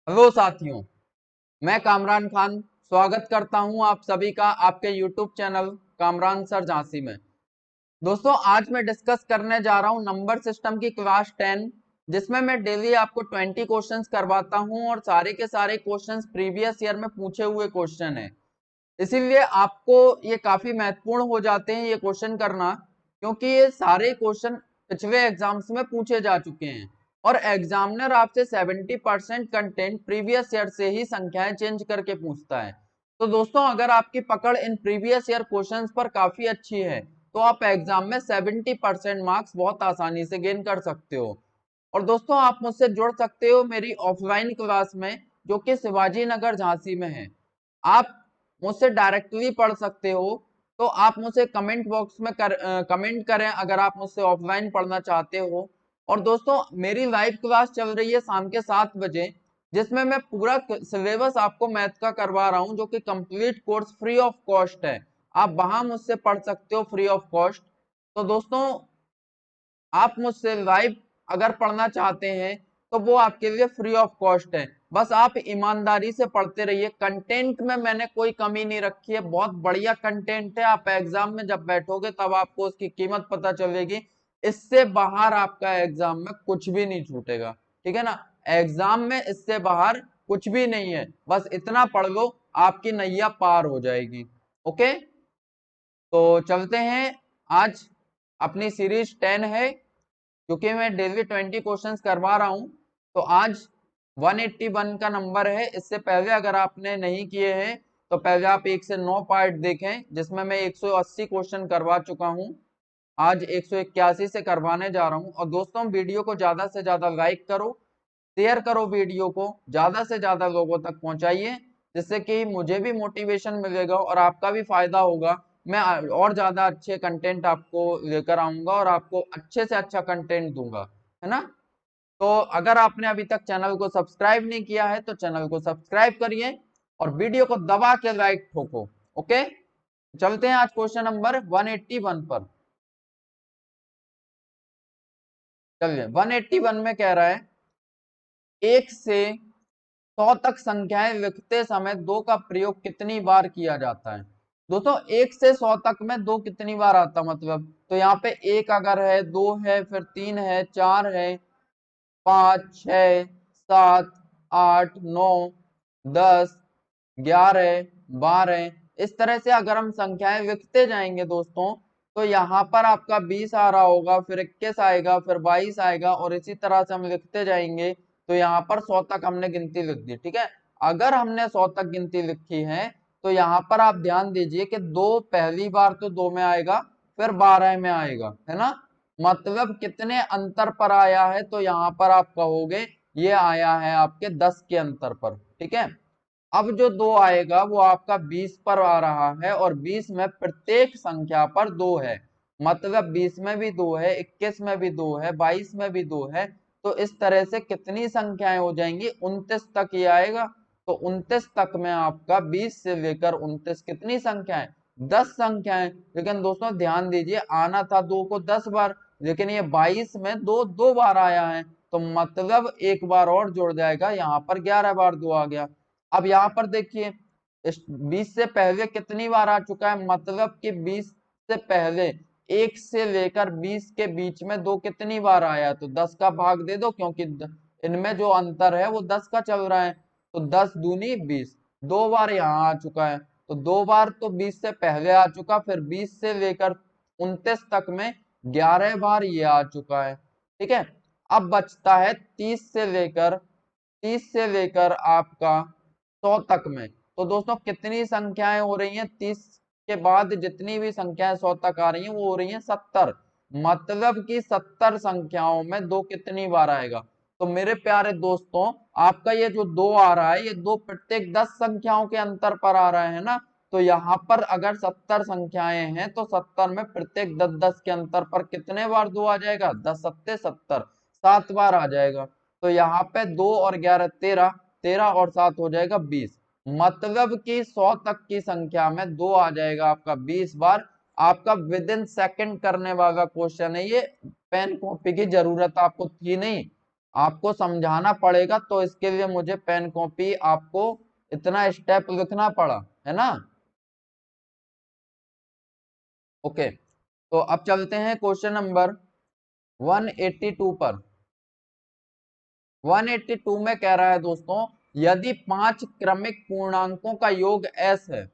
Hello साथियों, मैं कामरान खान स्वागत करता हूं आप सभी का आपके YouTube channel Kamran sir Jhansi में। दोस्तों, आज मैं डिस्कस करने जा रहा हूं नंबर सिस्टम की क्लास 10, जिसमें मैं डेली आपको 20 क्वेश्चंस करवाता हूं और सारे के सारे क्वेश्चंस प्रीवियस ईयर में पूछे हुए क्वेश्चन हैं। इसीलिए आपको ये काफी महत्वपूर्ण हो जाते हैं ये क्वेश्चन करना, क्योंकि ये सारे क्वेश्चन पिछले एग्जाम्स में पूछे जा चुके हैं और एग्जामिनर आपसे 70% कंटेंट प्रीवियस ईयर से ही संख्याएं चेंज करके पूछता है। तो दोस्तों, अगर आपकी पकड़ इन प्रीवियस ईयर क्वेश्चंस पर काफी अच्छी है तो आप एग्जाम में 70% मार्क्स बहुत आसानी से गेन कर सकते हो। और दोस्तों, आप मुझसे जुड़ सकते हो मेरी ऑफलाइन क्लास में, जो कि शिवाजी नगर झांसी में है। आप मुझसे डायरेक्टली पढ़ सकते हो, तो आप मुझसे कमेंट बॉक्स में कमेंट करें अगर आप मुझसे ऑफलाइन पढ़ना चाहते हो। और दोस्तों, मेरी लाइव क्लास चल रही है शाम के 7 बजे, जिसमें मैं पूरा सिलेबस आपको मैथ का करवा रहा हूं, जो कि complete course free of cost है। आप वहां मुझसे पढ़ सकते हो फ्री ऑफ कॉस्ट। तो दोस्तों, आप मुझसे लाइव अगर पढ़ना चाहते हैं तो वो आपके लिए फ्री ऑफ कॉस्ट है। बस आप ईमानदारी से पढ़ते रहिए। कंटेंट में मैंने कोई कमी नहीं रखी है, बहुत बढ़िया कंटेंट है। आप एग्जाम में जब बैठोगे तब आपको उसकी कीमत पता चलेगी। इससे बाहर आपका एग्जाम में कुछ भी नहीं छूटेगा, ठीक है ना। एग्जाम में इससे बाहर कुछ भी नहीं है, बस इतना पढ़ लो, आपकी नैया पार हो जाएगी। ओके, तो चलते हैं। आज अपनी सीरीज 10 है, क्योंकि मैं डेली 20 क्वेश्चंस करवा रहा हूं। तो आज 181 का नंबर है। इससे पहले अगर आपने नहीं किए हैं तो पहले आप 1 से 9 पार्ट देखें, जिसमें मैं 180 क्वेश्चन करवा चुका हूं। आज 181 से करवाने जा रहा हूं। और दोस्तों, वीडियो को ज्यादा से ज्यादा लाइक करो, शेयर करो, वीडियो को ज्यादा से ज्यादा लोगों तक पहुंचाइए, जिससे कि मुझे भी मोटिवेशन मिलेगा और आपका भी फायदा होगा। मैं और ज्यादा अच्छे कंटेंट आपको लेकर आऊंगा और आपको अच्छे से अच्छा कंटेंट दूंगा, है ना। तो अगर आपने अभी तक चैनल को सब्सक्राइब नहीं किया है तो चैनल को सब्सक्राइब करिए और वीडियो को दबा के लाइक ठोको। ओके, चलते हैं आज क्वेश्चन नंबर 181 पर। चलिए, 181 में कह रहा है 1 से 100 तक संख्याएं लिखते समय 2 का प्रयोग कितनी बार किया जाता है। दोस्तों, 1 से 100 तक में 2 कितनी बार आता, मतलब तो यहाँ पे 1 अगर है, 2 है, फिर 3 है, 4 है, 5, 6, 7, 8, 9, 10, 11, 12। इस तरह से अगर हम संख्याएं लिखते जाएंगे दोस्तों, तो यहाँ पर आपका 20 आ रहा होगा, फिर 21 आएगा, फिर 22 आएगा, और इसी तरह से हम लिखते जाएंगे। तो यहाँ पर 100 तक हमने गिनती लिख दी, ठीक है। अगर हमने 100 तक गिनती लिखी है तो यहाँ पर आप ध्यान दीजिए कि 2 पहली बार तो 2 में आएगा, फिर 12 में आएगा, है ना। मतलब कितने अंतर पर आया है, तो यहाँ पर आप कहोगे ये आया है आपके 10 के अंतर पर, ठीक है। अब जो 2 आएगा वो आपका 20 पर आ रहा है, और 20 में प्रत्येक संख्या पर 2 है। मतलब 20 में भी 2 है, 21 में भी 2 है, 22 में भी 2 है। तो इस तरह से कितनी संख्याएं हो जाएंगी, 29 तक ये आएगा। तो 29 तक में आपका 20 से लेकर 29 कितनी संख्याएं, 10 संख्याएं। लेकिन दोस्तों ध्यान दीजिए, आना था 2 को 10 बार, लेकिन ये 22 में 2 2 बार आया है, तो मतलब एक बार और जुड़ जाएगा, यहाँ पर 11 बार 2 आ गया। अब यहाँ पर देखिए, इस 20 से पहले कितनी बार आ चुका है, मतलब कि 20 से पहले 1 से लेकर 20 के बीच में 2 कितनी बार आया, तो 10 का भाग दे दो, क्योंकि इनमें जो अंतर है वो 10 का चल रहा है। तो 10 दूनी 20, 2 बार यहाँ आ चुका है। तो 2 बार तो 20 से पहले आ चुका, फिर 20 से लेकर 29 तक में 11 बार ये आ चुका है, ठीक है। अब बचता है 30 से लेकर आपका 100 तक में। तो दोस्तों, कितनी संख्याएं हो रही हैं, 30 के बाद जितनी भी संख्याएं 100 तक आ रही हैं वो हो रही हैं 70। मतलब कि 70 संख्याओं में 2 कितनी बार आएगा। तो मेरे प्यारे दोस्तों, आपका ये जो 2 आ रहा है, ये 2 प्रत्येक 10 संख्याओं के अंतर पर आ रहा है ना। तो यहाँ पर अगर 70 संख्याएं हैं तो 70 में प्रत्येक 10 10 के अंतर पर कितने बार 2 आ जाएगा, 10 सत्ते 70, 7 बार आ जाएगा। तो यहाँ पे 2 और 11 13, 13 और 7 हो जाएगा 20। मतलब कि 100 तक की संख्या में 2 आ जाएगा आपका 20 बार। आपका विद इन सेकेंड करने वाला क्वेश्चन है ये, पेन कॉपी की जरूरत आपको थी नहीं, आपको समझाना पड़ेगा, तो इसके लिए मुझे पेन कॉपी आपको इतना स्टेप लिखना पड़ा, है ना। ओके, तो अब चलते हैं क्वेश्चन नंबर 182 पर। 182 में कह रहा है दोस्तों, यदि 5 क्रमिक पूर्णांकों का योग s है,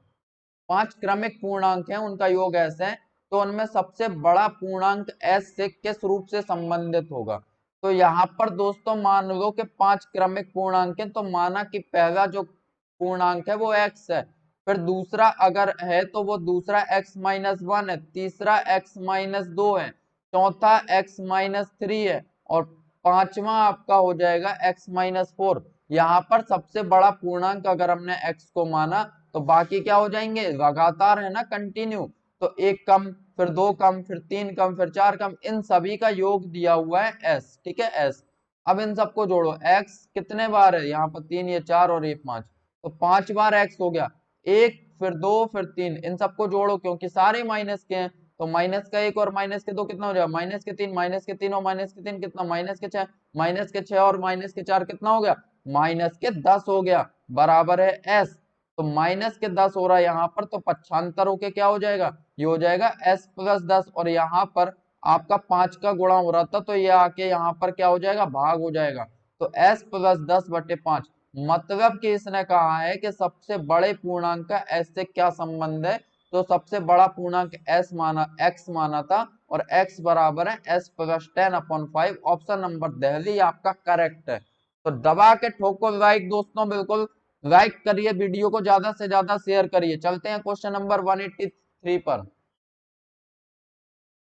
5 क्रमिक पूर्णांक हैं उनका योग s है, तो उनमें सबसे बड़ा पूर्णांक s से किस रूप से संबंधित होगा। तो यहाँ पर दोस्तों मान लो कि 5 क्रमिक पूर्णांक हैं, तो माना कि पहला जो पूर्णांक है वो x है, फिर दूसरा अगर है तो वो दूसरा x-1 है, तीसरा x-2 है, चौथा x-3 है, और पांचवा आपका हो जाएगा x-4। यहाँ पर सबसे बड़ा पूर्णांक अगर हमने x को माना, तो बाकी क्या हो जाएंगे, लगातार है ना, कंटिन्यू। तो एक कम, फिर दो कम, फिर तीन कम, फिर चार कम, इन सभी का योग दिया हुआ है s, ठीक है s। अब इन सबको जोड़ो, x कितने बार है, यहाँ पर 3, ये 4 और ये 5, तो 5 बार x हो गया, एक फिर दो फिर तीन, इन सबको जोड़ो क्योंकि सारे माइनस के हैं, तो माइनस का एक और माइनस के दो कितना हो जाएगा, माइनस के तीन, माइनस के तीन और माइनस के तीन कितना, माइनस के छह, माइनस के छह और माइनस के चार कितना हो गया, माइनस के 10 हो गया, बराबर है s। तो माइनस के 10 हो रहा है यहाँ पर, तो पक्षांतर होके क्या हो जाएगा, ये हो जाएगा s+10, और यहाँ पर आपका 5 का गुणा हो रहा था, तो ये आके यहाँ पर क्या हो जाएगा, भाग हो जाएगा। तो s+10/5, मतलब कि इसने कहा है कि सबसे बड़े पूर्णांक का s से क्या संबंध है, तो सबसे बड़ा पूर्णांक x माना था, और x बराबर है s+10/5। ऑप्शन नंबर दिल्ली आपका करेक्ट है। तो दबा के ठोको लाइक दोस्तों, बिल्कुल लाइक करिए, वीडियो को ज्यादा से ज्यादा शेयर करिए। चलते हैं क्वेश्चन नंबर 183 पर।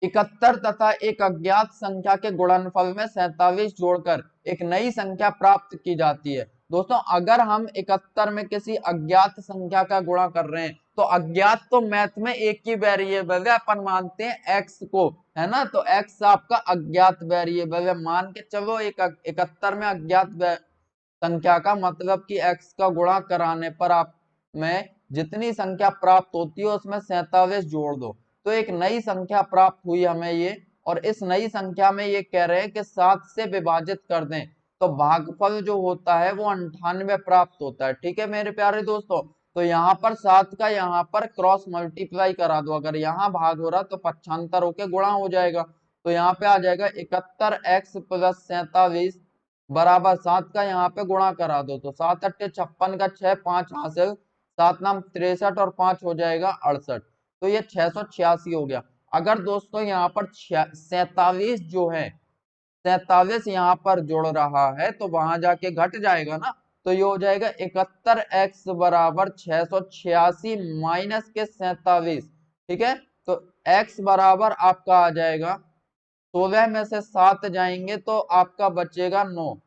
71 तथा एक अज्ञात संख्या के गुणनफल में 47 जोड़कर एक नई संख्या प्राप्त की जाती है। दोस्तों अगर हम 71 में किसी अज्ञात संख्या का गुणा कर रहे हैं, तो अज्ञात तो मैथ में एक ही वेरिएबल है, अपन मानते हैं x को, है ना, तो x आपका अज्ञात वेरिएबल है, मान के चलो 71 में अज्ञात संख्या का मतलब कि x का गुणा कराने पर आप में जितनी संख्या प्राप्त होती है उसमें 47 जोड़ दो, तो एक नई संख्या प्राप्त हुई हमें ये, और इस नई संख्या में ये कह रहे हैं कि 7 से विभाजित कर दें, तो भागफल जो होता है वो 98 प्राप्त होता है। ठीक है मेरे प्यारे दोस्तों, तो यहाँ पर 7 का यहाँ पर क्रॉस मल्टीप्लाई करा दो, अगर यहाँ भाग हो रहा तो पक्षांतर होके गुणा हो जाएगा, तो यहाँ पे आ जाएगा 71x+47 बराबर 7 का यहाँ पे गुणा करा दो, तो 7 अट्ठे 56 का 6, 5 हासिल, 7 नाम 63 और 5 हो जाएगा 68, तो ये 686 हो गया। अगर दोस्तों यहाँ पर 47 जो है, 47 यहाँ पर जुड़ रहा है, तो वहां जाके घट जाएगा ना, तो ये हो जाएगा 71x बराबर 686 माइनस के 47। ठीक है, तो x बराबर आपका आ जाएगा, 16 में से 7 जाएंगे तो आपका बचेगा 9,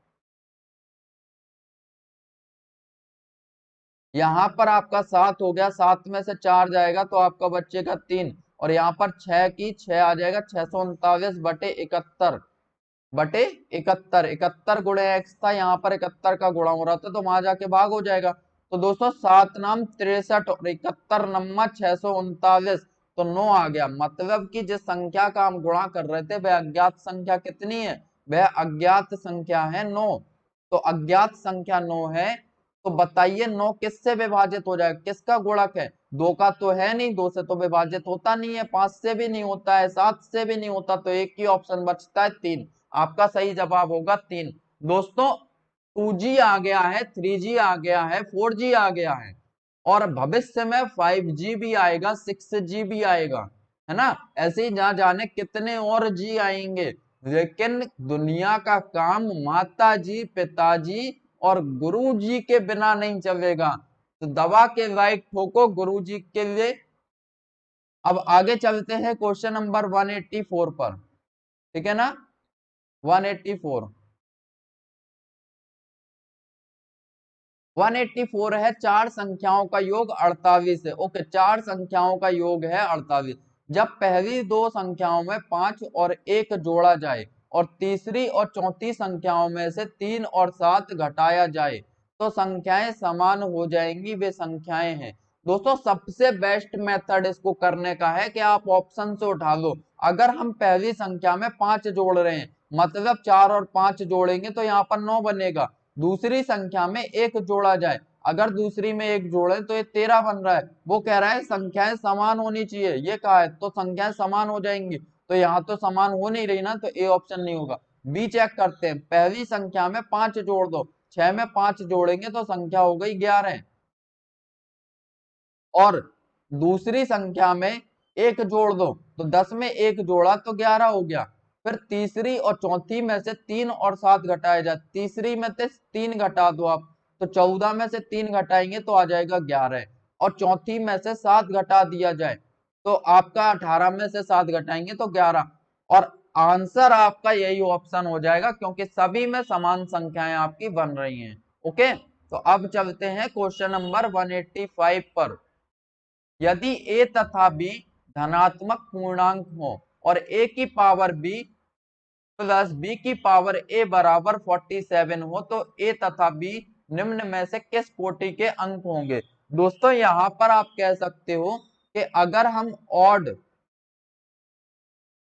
यहाँ पर आपका 7 हो गया, 7 में से 4 जाएगा तो आपका बचेगा 3, और यहाँ पर 6 की 6 आ जाएगा, 639/71 बटे 71, 71 गुणे x था, यहाँ पर 71 का गुणा हो रहा था, तो वहां जाके भाग हो जाएगा। तो दोस्तों 7 नाम 63 और 71 नम्मा 639, तो 9 आ गया, मतलब कि जिस संख्या का हम गुणा कर रहे थे वह अज्ञात संख्या कितनी है, वह अज्ञात संख्या है 9। तो अज्ञात संख्या 9 है, तो बताइए 9 किससे विभाजित हो जाएगा, किसका गुणक है, 2 का तो है नहीं, 2 से तो विभाजित होता नहीं है, 5 से भी नहीं होता है, 7 से भी नहीं होता, तो एक ही ऑप्शन बचता है 3। आपका सही जवाब होगा 3। दोस्तों 2G आ गया है, 3G आ गया है, 4G आ गया है, और भविष्य में 5G भी आएगा, 6G भी आएगा, है ना, ऐसे ही ना जाने कितने और जी आएंगे, लेकिन दुनिया का काम माता जी, पिताजी और गुरु जी के बिना नहीं चलेगा। तो दबा के लाइक ठोको गुरु जी के लिए। अब आगे चलते हैं क्वेश्चन नंबर 184 पर, ठीक है ना, 184 184 है, चार संख्याओं का योग 48 है। ओके, चार संख्याओं का योग है 48। जब पहली दो संख्याओं में 5 और 1 जोड़ा जाए और तीसरी और चौथी संख्याओं में से 3 और 7 घटाया जाए, तो संख्याएं समान हो जाएंगी, वे संख्याएं हैं। दोस्तों सबसे बेस्ट मेथड इसको करने का है कि आप ऑप्शन से उठा लो। अगर हम पहली संख्या में 5 जोड़ रहे हैं, मतलब 4 और 5 जोड़ेंगे तो यहाँ पर 9 बनेगा। दूसरी संख्या में 1 जोड़ा जाए, अगर दूसरी में 1 जोड़े तो ये 13 बन रहा है। वो कह रहा है संख्याएं समान होनी चाहिए, ये कहा है तो संख्याएं समान हो जाएंगी, तो यहाँ तो समान हो नहीं रही ना, तो ए ऑप्शन नहीं होगा। बी चेक करते हैं, पहली संख्या में 5 जोड़ दो, 6 में 5 जोड़ेंगे तो संख्या हो गई 11, और दूसरी संख्या में 1 जोड़ दो तो 10 में 1 जोड़ा तो 11 हो गया। फिर तीसरी और चौथी में से 3 और 7 घटाया जाए, तीसरी में से 3 घटा दो आप, तो 14 में से 3 घटाएंगे तो आ जाएगा 11, और चौथी में से 7 घटा दिया जाए तो आपका 18 में से 7 घटाएंगे तो 11, और आंसर आपका यही ऑप्शन हो जाएगा क्योंकि सभी में समान संख्याएं आपकी बन रही हैं। ओके, तो अब चलते हैं क्वेश्चन नंबर 185 पर। यदि a तथा b धनात्मक पूर्णांक हो और a की पावर b प्लस b की पावर a बराबर 47 हो तो a तथा b निम्न में से किस कोटि के अंक होंगे। दोस्तों यहां पर आप कह सकते हो कि अगर हम ऑड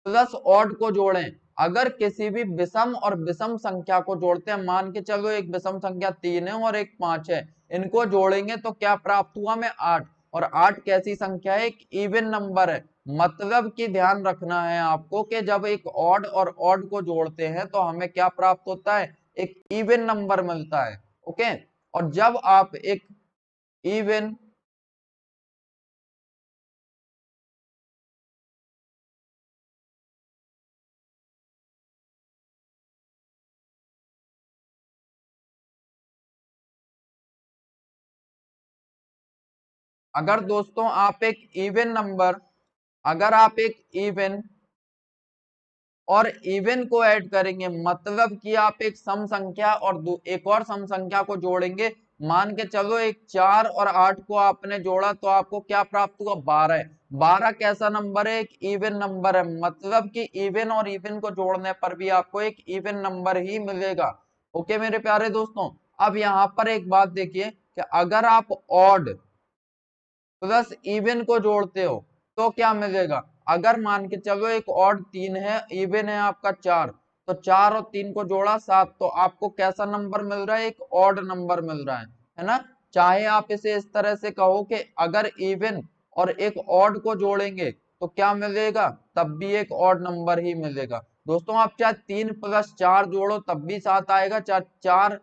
प्लस ऑड को जोड़ें, अगर किसी भी विषम और विषम संख्या को जोड़ते हैं, मान के चलो एक विषम संख्या 3 है और एक 5 है, इनको जोड़ेंगे तो क्या प्राप्त हुआ हमें 8, और 8 कैसी संख्या है, एक इवन नंबर है। मतलब कि ध्यान रखना है आपको कि जब एक ऑड और ऑड को जोड़ते हैं तो हमें क्या प्राप्त होता है, एक इवन नंबर मिलता है। ओके, और जब आप एक इवन अगर दोस्तों आप एक इवन नंबर, अगर आप एक इवन और इवन को ऐड करेंगे, मतलब कि आप एक सम संख्या और एक और सम संख्या को जोड़ेंगे, मान के चलो एक 4 और 8 को आपने जोड़ा तो आपको क्या प्राप्त हुआ, 12। 12 कैसा नंबर है, एक इवन नंबर है, मतलब कि इवन और इवन को जोड़ने पर भी आपको एक इवन नंबर ही मिलेगा। ओके मेरे प्यारे दोस्तों, अब यहाँ पर एक बात देखिए कि अगर आप ऑड प्लस इवन को जोड़ते हो तो क्या मिलेगा, अगर मान के चलो एक ऑड 3 है, इवन है आपका 4, तो 4 और 3 को जोड़ा 7, तो आपको कैसा नंबर मिल रहा है, एक ऑड नंबर मिल रहा है ना। चाहे आप इसे इस तरह से कहो कि अगर इवन और एक ऑड को जोड़ेंगे तो क्या मिलेगा, तब भी एक ऑड नंबर ही मिलेगा। दोस्तों आप चाहे 3 प्लस 4 जोड़ो तब भी 7 आएगा, चाहे 4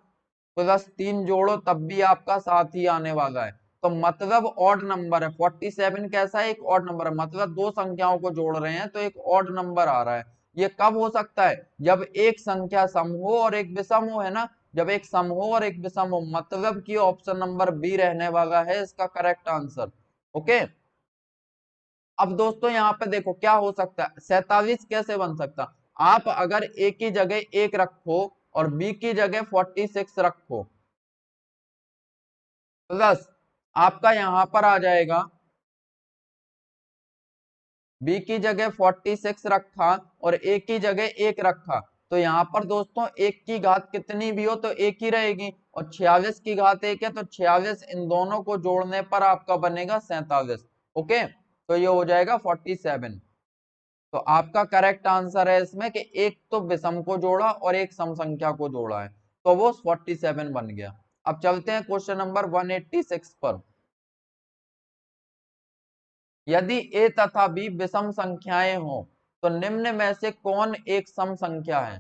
प्लस 3 जोड़ो तब भी आपका 7 ही आने वाला है। तो मतलब ऑड नंबर है, 47 कैसा है, एक ऑड नंबर है, मतलब दो संख्याओं को जोड़ रहे हैं तो एक ऑड नंबर आ रहा है। ये कब हो सकता है, जब एक संख्या सम हो और एक विषम हो, है ना। जब एक सम हो और एक विषम हो, मतलब कि ऑप्शन नंबर बी रहने वाला है इसका करेक्ट आंसर। ओके, अब दोस्तों यहाँ पे देखो क्या हो सकता है, 47 कैसे बन सकता, आप अगर ए की जगह 1 रखो और बी की जगह 46 रखो, प्लस आपका यहां पर आ जाएगा बी की जगह 46 रखा और ए की जगह 1 रखा, तो यहाँ पर दोस्तों 1 की घात कितनी भी हो तो 1 ही रहेगी, और 46 की घात 1 है तो 46, इन दोनों को जोड़ने पर आपका बनेगा 47। ओके, तो ये हो जाएगा 47। तो आपका करेक्ट आंसर है इसमें कि एक तो विषम को जोड़ा और एक सम संख्या को जोड़ा है, तो वो 47 बन गया। अब चलते हैं क्वेश्चन नंबर 186 पर। यदि a तथा b विषम संख्याएं हो तो निम्न में से कौन एक सम संख्या है।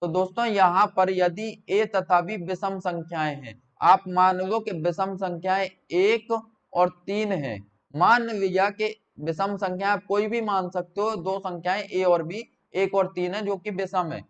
तो दोस्तों यहाँ पर यदि a तथा b विषम संख्याएं हैं, आप मान लो कि विषम संख्याएं 1 और 3 हैं, मान लिया कि विषम संख्या कोई भी मान सकते हो, दो संख्याएं a और b 1 और 3 है जो कि विषम है,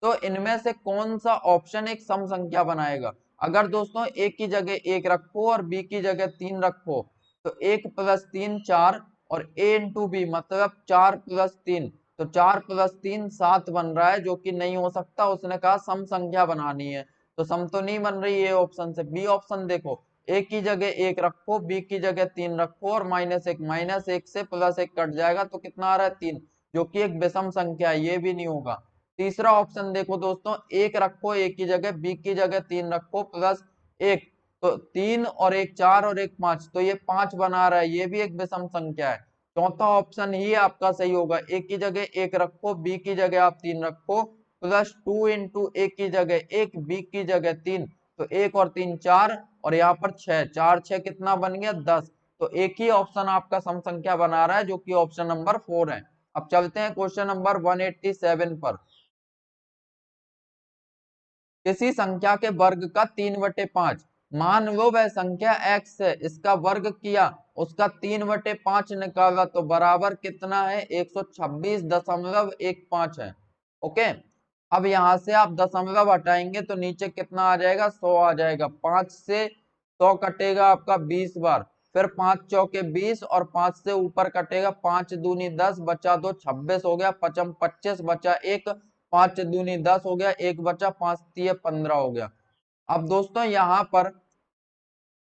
तो इनमें से कौन सा ऑप्शन एक सम संख्या बनाएगा। अगर दोस्तों a की जगह 1 रखो और b की जगह 3 रखो, तो 1 प्लस 3 4, और a इंटू बी मतलब 4 प्लस 3, तो 4 प्लस 3 7 बन रहा है, जो कि नहीं हो सकता, उसने कहा सम संख्या बनानी है, तो सम तो नहीं बन रही है ऑप्शन से। बी ऑप्शन देखो, a की जगह 1 रखो, b की जगह 3 रखो, और माइनस एक से प्लस 1 कट जाएगा तो कितना आ रहा है 3, जो कि एक विषम संख्या है, ये भी नहीं होगा। तीसरा ऑप्शन देखो दोस्तों, 1 रखो a की जगह, b की जगह 3 रखो प्लस 1, तो 3 और 1 4 और 1 5, तो ये 5 बना रहा है, ये भी एक विषम संख्या है। चौथा ऑप्शन ही आपका सही होगा। ए की जगह 1 रखो, बी की जगह आप 3 रखो, प्लस 2 इंटू ए की जगह 1, बी की जगह 3, तो 1 और 3 4, और यहाँ पर 6, 4 6 कितना बन गया 10। तो एक ही ऑप्शन आपका सम संख्या बना रहा है जो कि ऑप्शन नंबर 4 है। अब चलते हैं क्वेश्चन नंबर 187 पर। किसी संख्या के वर्ग का 3/5, मान लो वह संख्या x है, इसका वर्ग किया, उसका 3/5 निकाला, तो बराबर कितना है 126.15 है। ओके, अब यहां से आप दशमलव हटाएंगे तो नीचे कितना आ जाएगा 100 आ जाएगा। 5 से 100 कटेगा आपका 20 बार, फिर 5 चौके 20 और 5 से ऊपर कटेगा, 5 दूनी 10, बचा 2 26 हो गया, पचम 25 बचा 1, 5 दूनी 10 हो गया, 1 बचा, 5 तिये 15 हो गया। अब दोस्तों यहाँ पर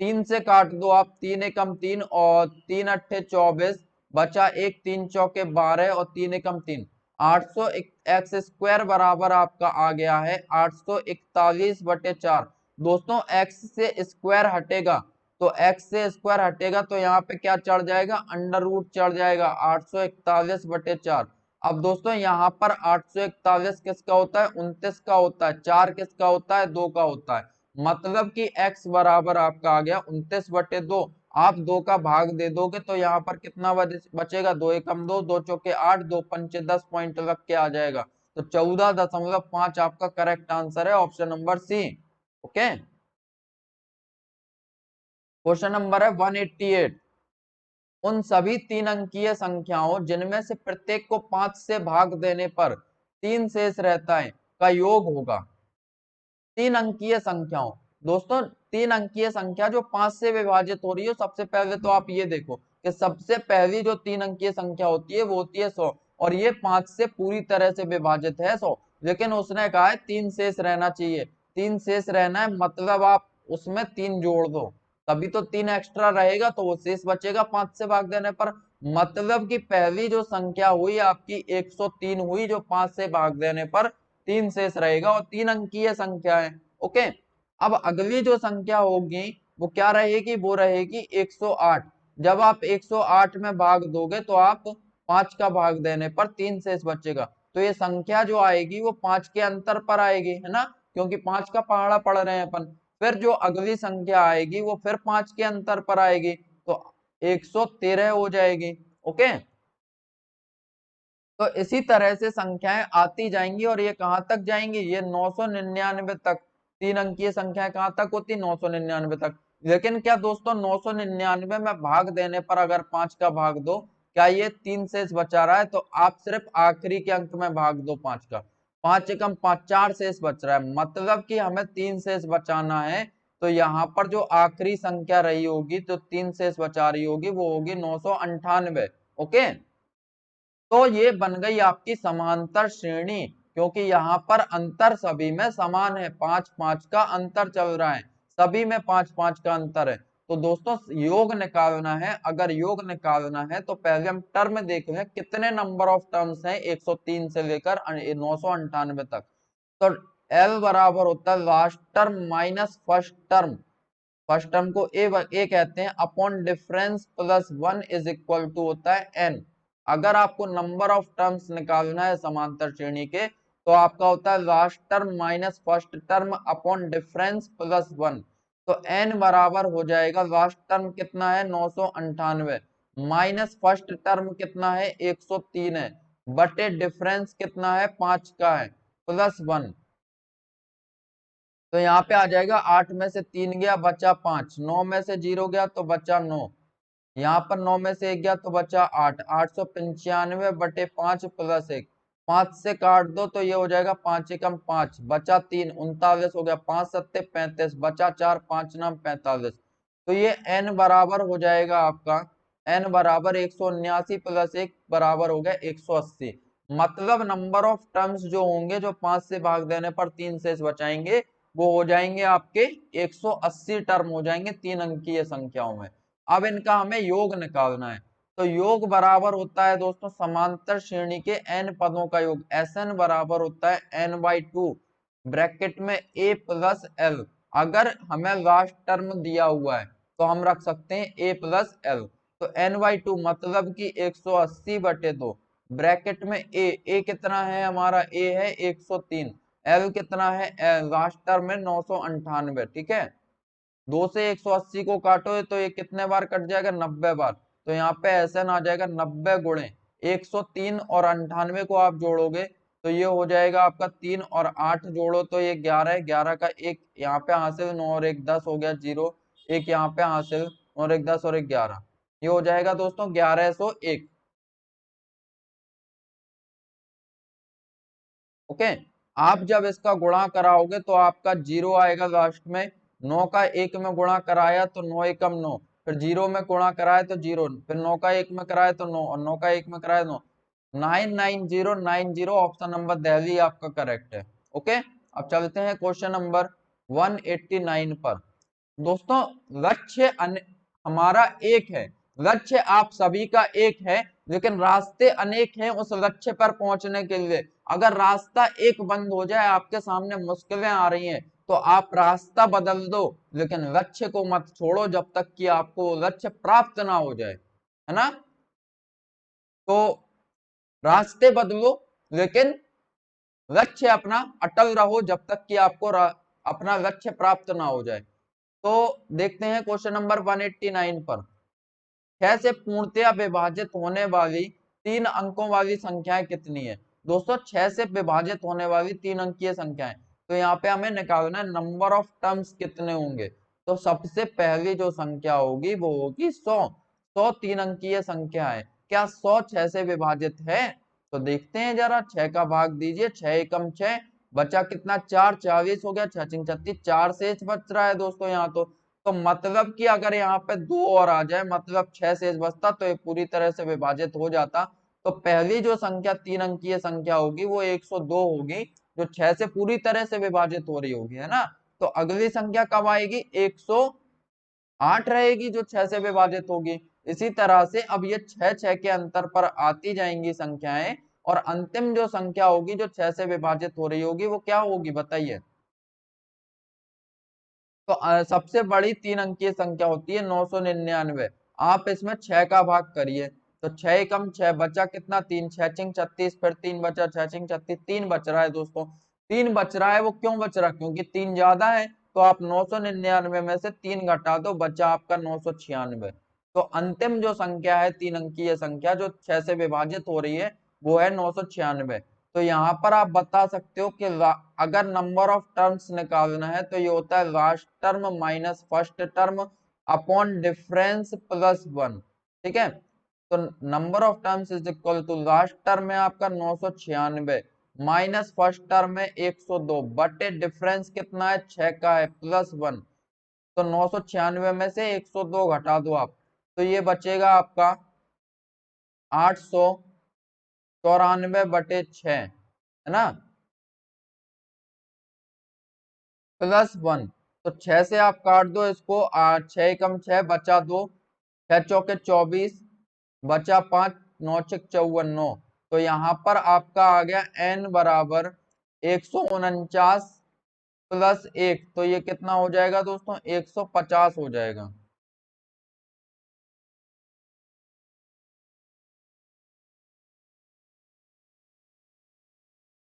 3 से काट दो आप, 3 एकम 3 और 3 अट्ठे 24, बचा 1, 3 चौके 12 और 3 एकम 3, 800 एक्स स्क्वायर बराबर आपका आ गया है 841/4। दोस्तों x से स्क्वायर हटेगा, तो x से स्क्वायर हटेगा तो यहाँ पे क्या चढ़ जाएगा, अंडर रूट चढ़ जाएगा 841/4। अब दोस्तों यहाँ पर 841 किसका होता है, 29 का होता है, 4 किसका होता है, 2 का होता है, मतलब कि x बराबर आपका आ गया 29/2। आप 2 का भाग दे दोगे तो यहाँ पर कितना बचेगा, 2 एकम 2, 2 चौके 8, 2 पंचे 10 पॉइंट रख के आ जाएगा। तो 14.5 आपका करेक्ट आंसर है, option number C. Okay, question number है 188। उन सभी 3 अंकीय संख्याओं जिनमें से प्रत्येक को 5 से भाग देने पर 3 शेष रहता है का योग होगा। 3 अंकीय संख्याओं, दोस्तों 3 अंकीय संख्या जो 5 से विभाजित हो रही है, सबसे पहले तो आप ये देखो कि सबसे पहली जो 3 अंकीय संख्या होती है वो होती है 100, और ये 5 से पूरी तरह से विभाजित है 100, लेकिन उसने कहा है 3 शेष रहना चाहिए। 3 शेष रहना है मतलब आप उसमें 3 जोड़ दो, तभी तो 3 एक्स्ट्रा रहेगा, तो वो शेष बचेगा 5 से भाग देने पर। मतलब कि पहली जो संख्या हुई आपकी 103 हुई, जो 5 से भाग देने पर 3 शेष रहेगा, और 3 अंकीय संख्या है। ओके, अब अगली जो संख्या होगी वो क्या रहेगी, वो रहेगी 108। जब आप 108 में भाग दोगे तो आप 5 का भाग देने पर 3 शेष बचेगा, तो ये संख्या जो आएगी वो 5 के अंतर पर आएगी, है ना, क्योंकि 5 का पहाड़ा पढ़ रहे हैं अपन। फिर जो अगली संख्या आएगी वो फिर 5 के अंतर पर आएगी, तो 113 हो जाएगी। ओके, तो इसी तरह से संख्याएं आती जाएंगी, और ये कहां तक जाएंगी, ये 999 तक। 3 अंकीय संख्याएं कहां तक होती, 999 तक। लेकिन क्या दोस्तों 999 में भाग देने पर अगर 5 का भाग दो, क्या ये 3 शेष बचा रहा है, तो आप सिर्फ आखिरी के अंक में भाग दो 5 का, 5 एकम 5, 4 शेष बच रहा है, मतलब कि हमें 3 शेष बचाना है। तो यहाँ पर जो आखिरी संख्या रही होगी, जो 3 शेष बचा रही होगी, वो होगी 998। ओके, तो ये बन गई आपकी समांतर श्रेणी, क्योंकि यहाँ पर अंतर सभी में समान है, 5-5 का अंतर चल रहा है, सभी में 5-5 का अंतर है। तो दोस्तों योग निकालना है, अगर योग निकालना है तो पहले हम टर्म देखते हैं कितने नंबर ऑफ टर्म्स हैं 103 से लेकर 998 तक। तो L बराबर होता है last term minus first term, first term को ए कहते हैं, upon difference plus 1 is equal to होता है n। अगर आपको नंबर ऑफ टर्म्स निकालना है समांतर श्रेणी के, तो आपका होता है last term minus first term upon difference plus 1। तो n बराबर हो जाएगा, लास्ट टर्म कितना है 998, माइनस फर्स्ट टर्म कितना है 103 है, बटे डिफरेंस कितना है 5 का है, प्लस 1। तो यहाँ पे आ जाएगा 8 में से 3 गया बचा 5, 9 में से 0 गया तो बचा 9, यहाँ पर 9 में से 1 गया तो बचा 8, 895/5 प्लस 1, 5 से काट दो तो ये हो जाएगा 5 एकम 5, बचा 3, 39 हो गया, 5 सत्ते 35, बचा 4, 5 नाम 45। तो ये n बराबर हो जाएगा आपका, n बराबर 179 प्लस 1 बराबर हो गया 180। मतलब नंबर ऑफ टर्म्स जो होंगे जो 5 से भाग देने पर 3 शेष बचाएंगे, वो हो जाएंगे आपके 180 टर्म हो जाएंगे 3 अंकीय संख्याओं में। अब इनका हमें योग निकालना है, तो योग बराबर होता है दोस्तों समांतर श्रेणी के n पदों का योग, Sn बराबर होता है n/2 ब्रैकेट में a प्लस l। अगर हमें लास्ट टर्म दिया हुआ है तो हम रख सकते हैं a प्लस l। तो n/2 मतलब कि 180/2, ब्रैकेट में ए कितना है हमारा, ए है 103, एल कितना है, लास्ट टर्म में 998, ठीक है। 2 से 180 को काटो तो ये कितने बार कट जाएगा, 90 बार। तो यहाँ पे ऐसा ना आ जाएगा 90 गुणे 103 और 98 को आप जोड़ोगे तो ये हो जाएगा आपका 3 और 8 जोड़ो तो ये 11 है, 11 का एक यहाँ पे हासिल, 9 और 1 10 हो गया, 0 एक यहाँ पे हासिल, और 1 10 और 1 11, ये हो जाएगा दोस्तों 1101। ओके, आप जब इसका गुणा कराओगे तो आपका 0 आएगा लास्ट में, 9 का 1 में गुणा कराया तो 9 एकम 9, फिर 0 में गुणा कराया तो 0, फिर 9 का 1 में कराया तो 9, और 9 का 1 में कराया 9, 99090, ऑप्शन नंबर दिल्ली आपका करेक्ट है। ओके, अब चलते हैं क्वेश्चन नंबर 189 पर। दोस्तों लक्ष्य हमारा एक है, लक्ष्य आप सभी का एक है, लेकिन रास्ते अनेक हैं उस लक्ष्य पर पहुंचने के लिए। अगर रास्ता एक बंद हो जाए, आपके सामने मुश्किलें आ रही हैं, तो आप रास्ता बदल दो, लेकिन लक्ष्य को मत छोड़ो जब तक कि आपको लक्ष्य प्राप्त ना हो जाए, है ना। तो रास्ते बदलो, लेकिन लक्ष्य अपना अटल रहो जब तक कि आपको अपना लक्ष्य प्राप्त ना हो जाए। तो देखते हैं क्वेश्चन नंबर 189 पर। 6 से पूर्णतया विभाजित होने वाली 3 अंकों वाली संख्याएं कितनी है। दोस्तों 6 से विभाजित होने वाली 3 अंकीय संख्याएं, तो यहाँ पे हमें निकालना है नंबर ऑफ टर्म्स कितने होंगे। तो सबसे पहली जो संख्या होगी वो होगी 100। 100 3 अंकीय संख्या है, क्या 100 6 से विभाजित है। तो देखते हैं जरा, 6 का भाग दीजिए, 6 एकम 6, बचा कितना 4, 40 हो गया, 6 6 36, 4 शेष बच रहा है दोस्तों यहाँ। तो मतलब कि अगर यहाँ पे 2 और आ जाए, मतलब 6 शेष बचता, तो ये पूरी तरह से विभाजित हो जाता। तो पहली जो संख्या 3 अंकीय संख्या होगी वो 102 होगी, जो 6 से पूरी तरह से विभाजित हो रही होगी, है ना। तो अगली संख्या कब आएगी, 108 रहेगी जो 6 से विभाजित होगी। इसी तरह से अब ये 6 6 के अंतर पर आती जाएंगी संख्याएं, और अंतिम जो संख्या होगी जो 6 से विभाजित हो रही होगी वो क्या होगी बताइए। तो सबसे बड़ी 3 अंकीय संख्या होती है 999। आप इसमें 6 का भाग करिए, तो 6 एकम 6, बचा कितना 3, 6 छिंग 36, फिर 3 बचा, 6 छिंग 36, 3 बच रहा है दोस्तों। 3 बच रहा है, वो क्यों बच रहा, क्योंकि 3 ज्यादा है। तो आप 999 में से 3 घटा दो, बचा आपका 996। तो अंतिम जो संख्या है 3 अंकीय संख्या जो 6 से विभाजित हो रही है वो है 996। तो यहाँ पर आप बता सकते हो कि अगर नंबर ऑफ टर्म्स निकालना है तो ये होता है last term minus first term upon difference plus 1, ठीक है। तो number of terms is equal to last term में आपका 996 माइनस फर्स्ट टर्म में 102 बटे डिफरेंस कितना है 6 का है प्लस 1। तो 996 में से 102 घटा दो आप, तो ये बचेगा आपका 894/6, है ना, प्लस 1। तो 6 से आप काट दो इसको, 6 एकम 6, बचा 2, 6 चौके 24, बचा 5, 9 छक 54, 9। तो यहाँ पर आपका आ गया n बराबर 149 प्लस 1, तो ये कितना हो जाएगा दोस्तों, 150 हो जाएगा।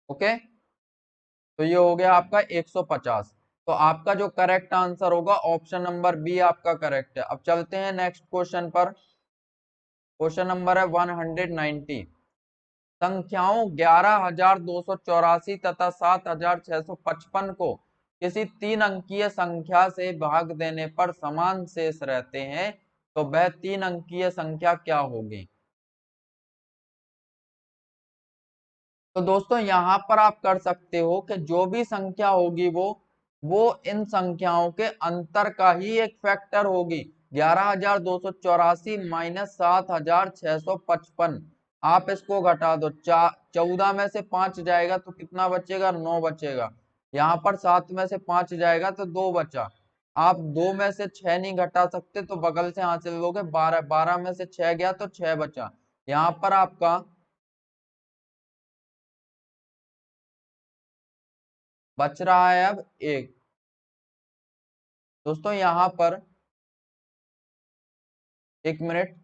ओके, तो ये हो गया आपका 150। तो आपका जो करेक्ट आंसर होगा ऑप्शन नंबर बी आपका करेक्ट है। अब चलते हैं नेक्स्ट क्वेश्चन पर। क्वेश्चन नंबर है 190। संख्याओं 11,284 तथा 7,655 को किसी 3 अंकीय संख्या से भाग देने पर समान शेष रहते हैं, तो वह 3 अंकीय संख्या क्या होगी। तो दोस्तों यहाँ पर आप कर सकते हो कि जो भी संख्या होगी वो इन संख्याओं के अंतर का ही एक फैक्टर होगी। 11,284 माइनस 7,655, आप इसको घटा दो, 14 में से 5 जाएगा तो कितना बचेगा, 9 बचेगा। यहाँ पर 7 में से 5 जाएगा तो 2 बचा। आप 2 में से 6 नहीं घटा सकते तो बगल से हासिल लोगे 12, 12 में से 6 गया तो 6 बचा। यहाँ पर आपका बच रहा है अब 1। दोस्तों यहाँ पर 1 मिनट,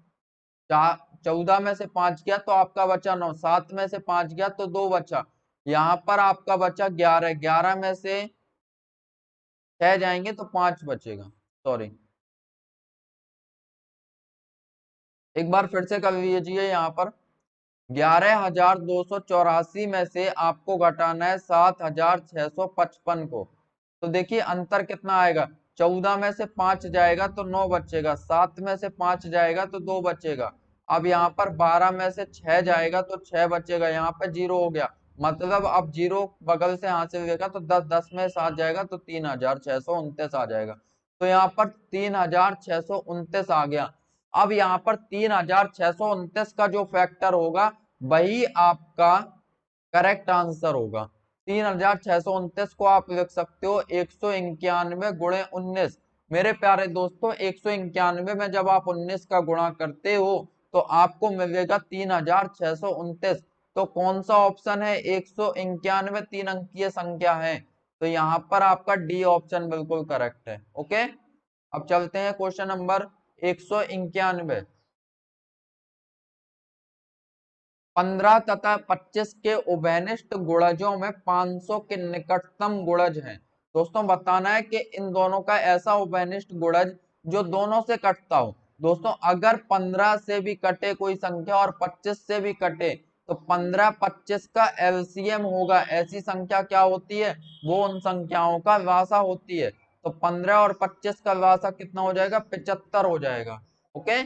14 में से 5 गया तो आपका बचा 9, 7 में से 5 गया तो 2 बचा, यहाँ पर आपका बचा 11, 11 में से 6 जाएंगे तो 5 बचेगा। सॉरी, एक बार फिर से कर लीजिए। यहाँ पर 11,284 में से आपको घटाना है 7,655 को। तो देखिए अंतर कितना आएगा, 14 में से 5 जाएगा तो 9 बचेगा, 7 में से 5 जाएगा तो 2 बचेगा। अब यहाँ पर 12 में से 6 जाएगा तो 6 बचेगा, यहाँ पे 0 हो गया, मतलब अब 0 बगल से हासिल देगा तो 10, 10 में 7 जाएगा तो 3,629 आ जाएगा। तो यहाँ पर 3,629 आ गया। अब यहाँ पर 3,629 का जो फैक्टर होगा वही आपका करेक्ट आंसर होगा। 3,629 को आप लिख सकते हो 191 गुणे 19। मेरे प्यारे दोस्तों, 191 में जब आप 19 का गुणा करते हो तो आपको मिलेगा 3,629। तो कौन सा ऑप्शन है, 191 तीन अंकीय संख्या है, तो यहाँ पर आपका डी ऑप्शन बिल्कुल करेक्ट है। ओके, अब चलते हैं क्वेश्चन नंबर 191। 15 तथा 25 के उभयनिष्ठ गुणजों में 500 के निकटतम गुणज हैं। दोस्तों बताना है कि इन दोनों का ऐसा उभयनिष्ठ गुणज जो दोनों से कटता हो। दोस्तों अगर 15 से भी कटे कोई संख्या और 25 से भी कटे तो 15 25 का एलसीएम होगा। ऐसी संख्या क्या होती है, वो उन संख्याओं का लासा होती है। तो 15 और 25 का लासा कितना हो जाएगा, 75 हो जाएगा। ओके,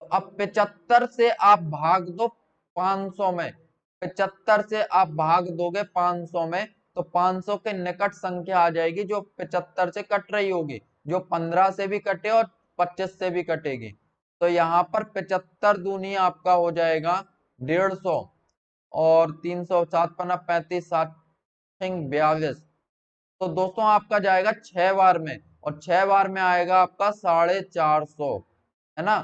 अब 75 से आप भाग दो 500 में, 75 से आप भाग दोगे 500 में तो 500 के निकट संख्या आ जाएगी जो 75 से कट रही होगी, जो 15 से भी कटे और 25 से भी कटेगी। तो यहाँ पर 75 दूनी आपका हो जाएगा 150 और 300 7 पन्ना 35 7 42। तो दोस्तों आपका जाएगा 6 बार में और 6 बार में आएगा आपका 450, है ना।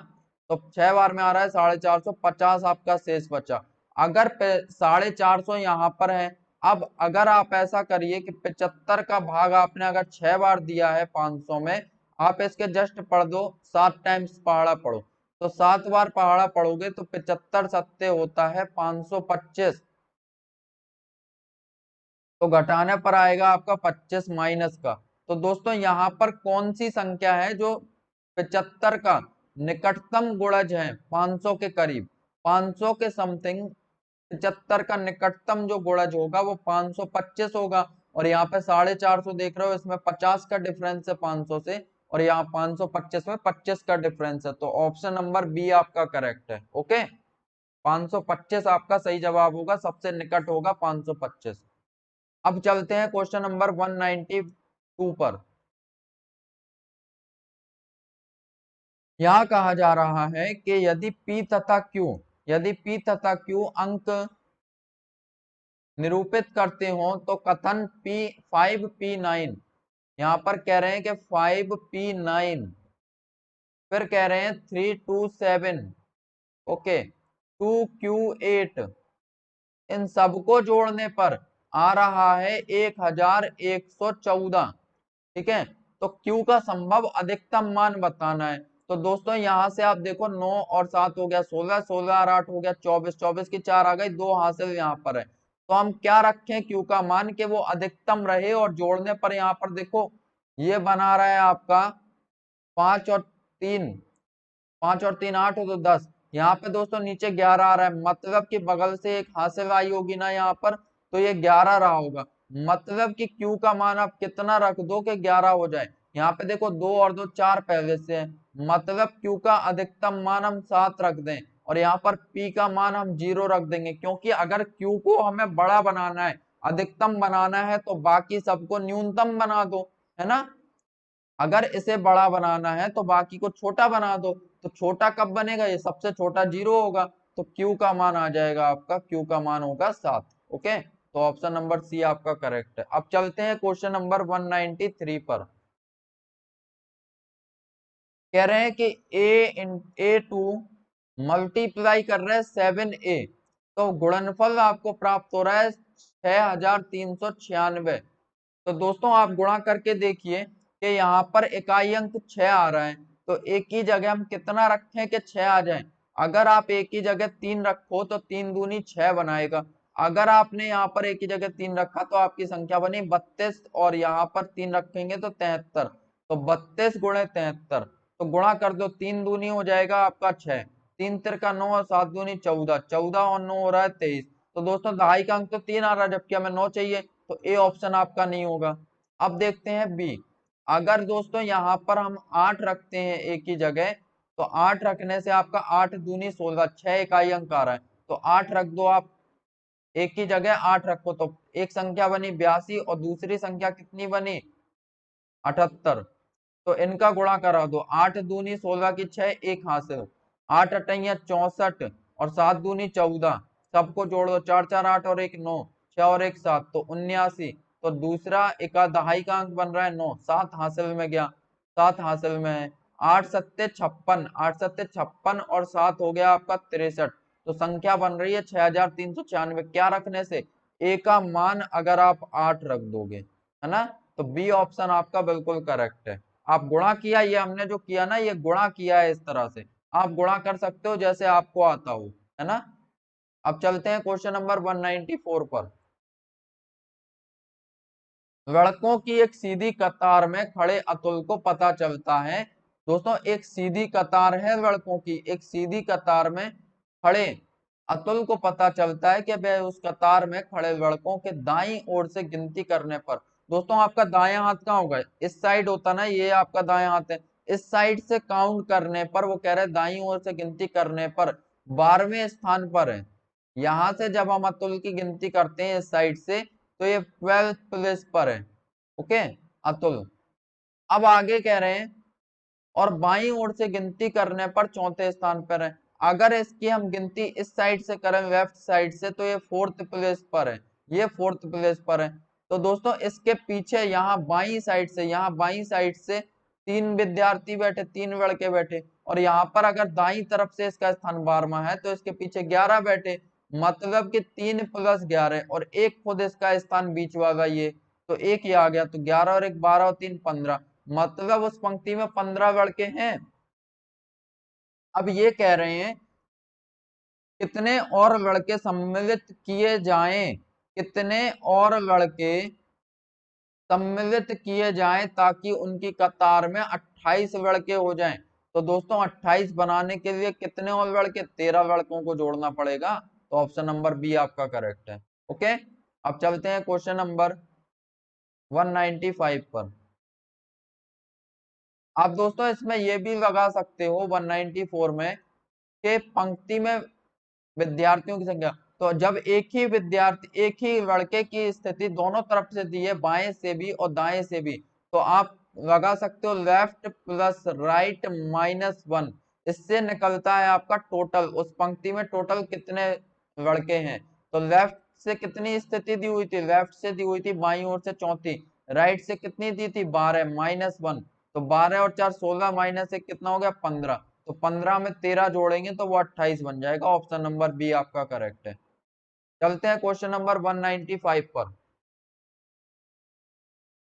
तो 6 बार में आ रहा है 450, 50 आपका शेष बचा। अगर 450 यहाँ पर है, अब अगर आप ऐसा करिए कि 75 का भाग आपने अगर 6 बार दिया है 500 में, आप इसके जस्ट पढ़ दो 7 टाइम्स पहाड़ा पढ़ो, तो 7 बार पहाड़ा पढ़ोगे तो 75 सत्ते होता है 525। तो घटाने पर आएगा आपका 25 माइनस का। तो दोस्तों यहाँ पर कौन सी संख्या है जो 75 का निकटतम गुणज है 500 के करीब, 500 के समथिंग 75 का निकटतम जो गुणज होगा वो 525 होगा। और यहाँ पे 450 देख रहे हो, इसमें 50 का डिफरेंस है 500 से, और यहाँ 525 में 25 का डिफरेंस है। तो ऑप्शन नंबर बी आपका करेक्ट है। ओके, 525 आपका सही जवाब होगा, सबसे निकट होगा 525। अब चलते हैं क्वेश्चन नंबर 192 पर। यहां कहा जा रहा है कि यदि P तथा Q अंक निरूपित करते हो तो कथन P5P9, यहां पर कह रहे हैं कि 5P9, फिर कह रहे हैं 327, ओके, 2Q8, इन सबको जोड़ने पर आ रहा है 1114। ठीक है, तो Q का संभव अधिकतम मान बताना है। तो दोस्तों यहां से आप देखो 9 और 7 हो गया 16, 16 और 8 हो गया 24, 24 की 4 आ गई, 2 हासिल यहाँ पर है। तो हम क्या रखें Q का मान के वो अधिकतम रहे, और जोड़ने पर यहाँ पर देखो ये बना रहा है आपका 5 और 3, 5 और 3 8 हो तो 10। यहाँ पे दोस्तों नीचे 11 आ रहा है, मतलब कि बगल से एक हासिल आई होगी ना यहाँ पर, तो ये 11 रहा होगा। मतलब कि Q का मान आप कितना रख दो कि 11 हो जाए। यहाँ पे देखो 2 और 2 4 पहले से है, मतलब Q का अधिकतम मान हम 7 रख दें, और यहाँ पर P का मान हम 0 रख देंगे, क्योंकि अगर Q को हमें बड़ा बनाना है, अधिकतम बनाना है, तो बाकी सबको न्यूनतम बना दो, है ना। अगर इसे बड़ा बनाना है तो बाकी को छोटा बना दो। तो छोटा कब बनेगा, ये सबसे छोटा 0 होगा, तो Q का मान आ जाएगा आपका, Q का मान होगा 7। ओके, तो ऑप्शन नंबर सी आपका करेक्ट है। अब चलते हैं क्वेश्चन नंबर 193 पर। कह रहे हैं कि A टू मल्टीप्लाई कर रहे हैं 7A, तो गुणनफल आपको प्राप्त हो रहा है 6396। तो दोस्तों आप गुणा करके देखिए कि यहाँ पर इकाई अंक 6 आ रहा है, तो एक ही जगह हम कितना रखें कि 6 आ जाए। अगर आप एक ही जगह 3 रखो तो 3 दूनी 6 बनाएगा। अगर आपने यहाँ पर एक ही जगह 3 रखा तो आपकी संख्या बनी 32 और यहाँ पर 3 रखेंगे तो 73। तो 32 गुणे 73, तो गुणा कर दो, 3 दूनी हो जाएगा आपका 6, 3 तिरका 9 और 7 दूनी 14, 14 और 9 हो रहा है 23। तो दोस्तों दहाई का अंक तो 3 आ रहा है, जबकि हमें 9 चाहिए, तो ए ऑप्शन आपका नहीं होगा। अब देखते हैं बी। अगर दोस्तों यहाँ पर हम 8 रखते हैं एक ही जगह, तो 8 रखने से आपका 8 दूनी 16, 6 इकाई अंक आ रहा है, तो 8 रख दो आप, एक ही जगह 8 रखो, तो एक संख्या बनी 82 और दूसरी संख्या कितनी बनी 78। तो इनका गुणा करा दो, 8 दूनी 16 की 6, एक हासिल, 8 अठैया 64 और 7 दूनी 14, सबको जोड़ दो, 4 4 8 और 1 9, 6 और 1 7, तो 79। तो दूसरा एका दहाई का अंक बन रहा है 9, 7 हासिल में गया, 7 हासिल में है, 8 सत्ते 56, 8 सत्ते 56 और 7 हो गया आपका 63। तो संख्या बन रही है 6396। क्या रखने से? ए का मान अगर आप 8 रख दोगे, है ना, तो बी ऑप्शन आपका बिल्कुल करेक्ट है। आप गुणा किया, ये हमने जो किया ना, ये गुणा किया है, इस तरह से आप गुणा कर सकते हो जैसे आपको आता हो, है ना। अब चलते हैं क्वेश्चन नंबर 194 पर। लड़कों की एक सीधी कतार में खड़े अतुल को पता चलता है, दोस्तों एक सीधी कतार है लड़कों की, एक सीधी कतार में खड़े अतुल को पता चलता है कि वह उस कतार में खड़े लड़कों के दाईं ओर से गिनती करने पर, दोस्तों आपका दायां हाथ कहाँ होगा, इस साइड होता ना, ये आपका दायां हाथ है, इस साइड से काउंट करने पर, वो कह रहे दाईं ओर से गिनती करने पर 12वें स्थान पर है। यहां से जब हम अतुल की गिनती करते हैं इस साइड से, तो ये 12th प्लेस पर है, ओके अतुल। अब आगे कह रहे हैं और बाईं ओर से गिनती करने पर चौथे स्थान पर है। अगर इसकी हम गिनती इस साइड से करें, लेफ्ट साइड से, तो ये 4th प्लेस पर है, ये 4th प्लेस पर है। तो दोस्तों इसके पीछे यहाँ बाईं साइड से, यहाँ बाईं साइड से 3 विद्यार्थी बैठे, 3 लड़के बैठे, और यहाँ पर अगर दाईं तरफ से इसका स्थान 12वां है तो इसके पीछे 11 बैठे, मतलब कि 3 + 11 और एक खुद इसका स्थान बीच वाला ये, तो एक ही आ गया, तो 11 और 1 12 और 3 15, मतलब उस पंक्ति में 15 लड़के हैं। अब ये कह रहे हैं कितने और लड़के सम्मिलित किए जाएं, कितने और लड़के सम्मिलित किए जाएं ताकि उनकी कतार में 28 लड़के हो जाएं। तो दोस्तों 28 बनाने के लिए कितने और लड़के, 13 लड़कों को जोड़ना पड़ेगा, तो ऑप्शन नंबर बी आपका करेक्ट है। ओके, अब चलते हैं क्वेश्चन नंबर 195 पर। आप दोस्तों इसमें यह भी लगा सकते हो 194 में कि पंक्ति में विद्यार्थियों की संख्या, तो जब एक ही विद्यार्थी, एक ही लड़के की स्थिति दोनों तरफ से दी है, बाएं से भी और दाएं से भी, तो आप लगा सकते हो लेफ्ट प्लस राइट -1, इससे निकलता है आपका टोटल, उस पंक्ति में टोटल कितने लड़के हैं। तो लेफ्ट से कितनी स्थिति दी हुई थी, लेफ्ट से दी हुई थी बाईं ओर से 34, राइट से कितनी दी थी 12 -1, तो 12 और 4 16 -1 कितना हो गया 15, तो 15 में 13 जोड़ेंगे तो वो 28 बन जाएगा। ऑप्शन नंबर बी आपका करेक्ट है। चलते हैं क्वेश्चन नंबर 195 पर।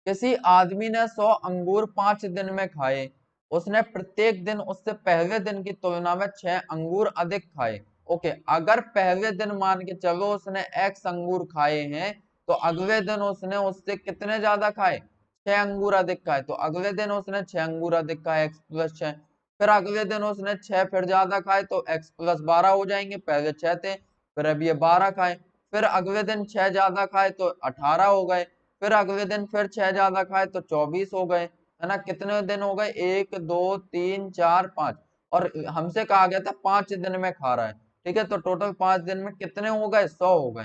किसी आदमी ने 100 अंगूर 5 दिन में खाए, उसने प्रत्येक दिन उससे पहले दिन की तुलना में 6 अंगूर अधिक खाए। ओके, अगर पहले दिन मान के चलो उसने x अंगूर खाए हैं, तो अगले दिन उसने उससे कितने ज्यादा खाए, 6 अंगूर अधिक खाए, तो अगले दिन उसने 6 अंगूर अधिक खाए, x + 6, फिर अगले दिन उसने 6 फिर ज्यादा खाए, तो x + 12 हो जाएंगे, पहले 6 थे, फिर अब ये 12 खाए, फिर अगले दिन 6 ज्यादा खाए तो 18 हो गए, फिर अगले दिन फिर 6 ज्यादा खाए तो 24 हो गए, है ना। कितने दिन हो गए, 1 2 3 4 5, और हमसे कहा गया था 5 दिन में खा रहा है, ठीक है, तो टोटल 5 दिन में कितने हो गए, 100 हो गए।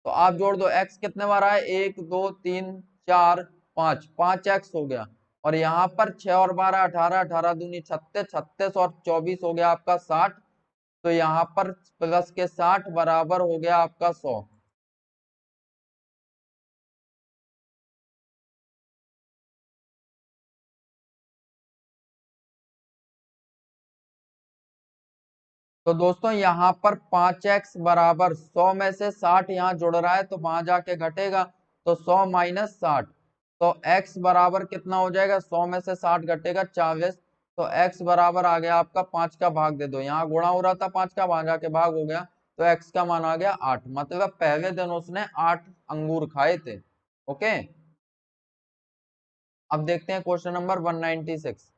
तो आप जोड़ दो, x कितने बार आए, 1 2 3 4 5, 5x हो गया, और यहाँ पर 6 और 12 18, 18 दूनी 36, 36 और 24 हो गया आपका 60, तो यहाँ पर प्लस के 60 बराबर हो गया आपका 100। तो दोस्तों यहाँ पर 5x बराबर 100 में से 60 यहाँ जुड़ रहा है, तो वहां जाके घटेगा, तो 100 - 60, तो x बराबर कितना हो जाएगा, 100 में से 60 घटेगा 40, तो x बराबर आ गया आपका 5 का भाग दे दो, यहाँ गुणा हो रहा था 5 का, वहां जाके भाग हो गया, तो x का मान आ गया 8। मतलब पहले दिन उसने 8 अंगूर खाए थे। ओके, अब देखते हैं क्वेश्चन नंबर 196।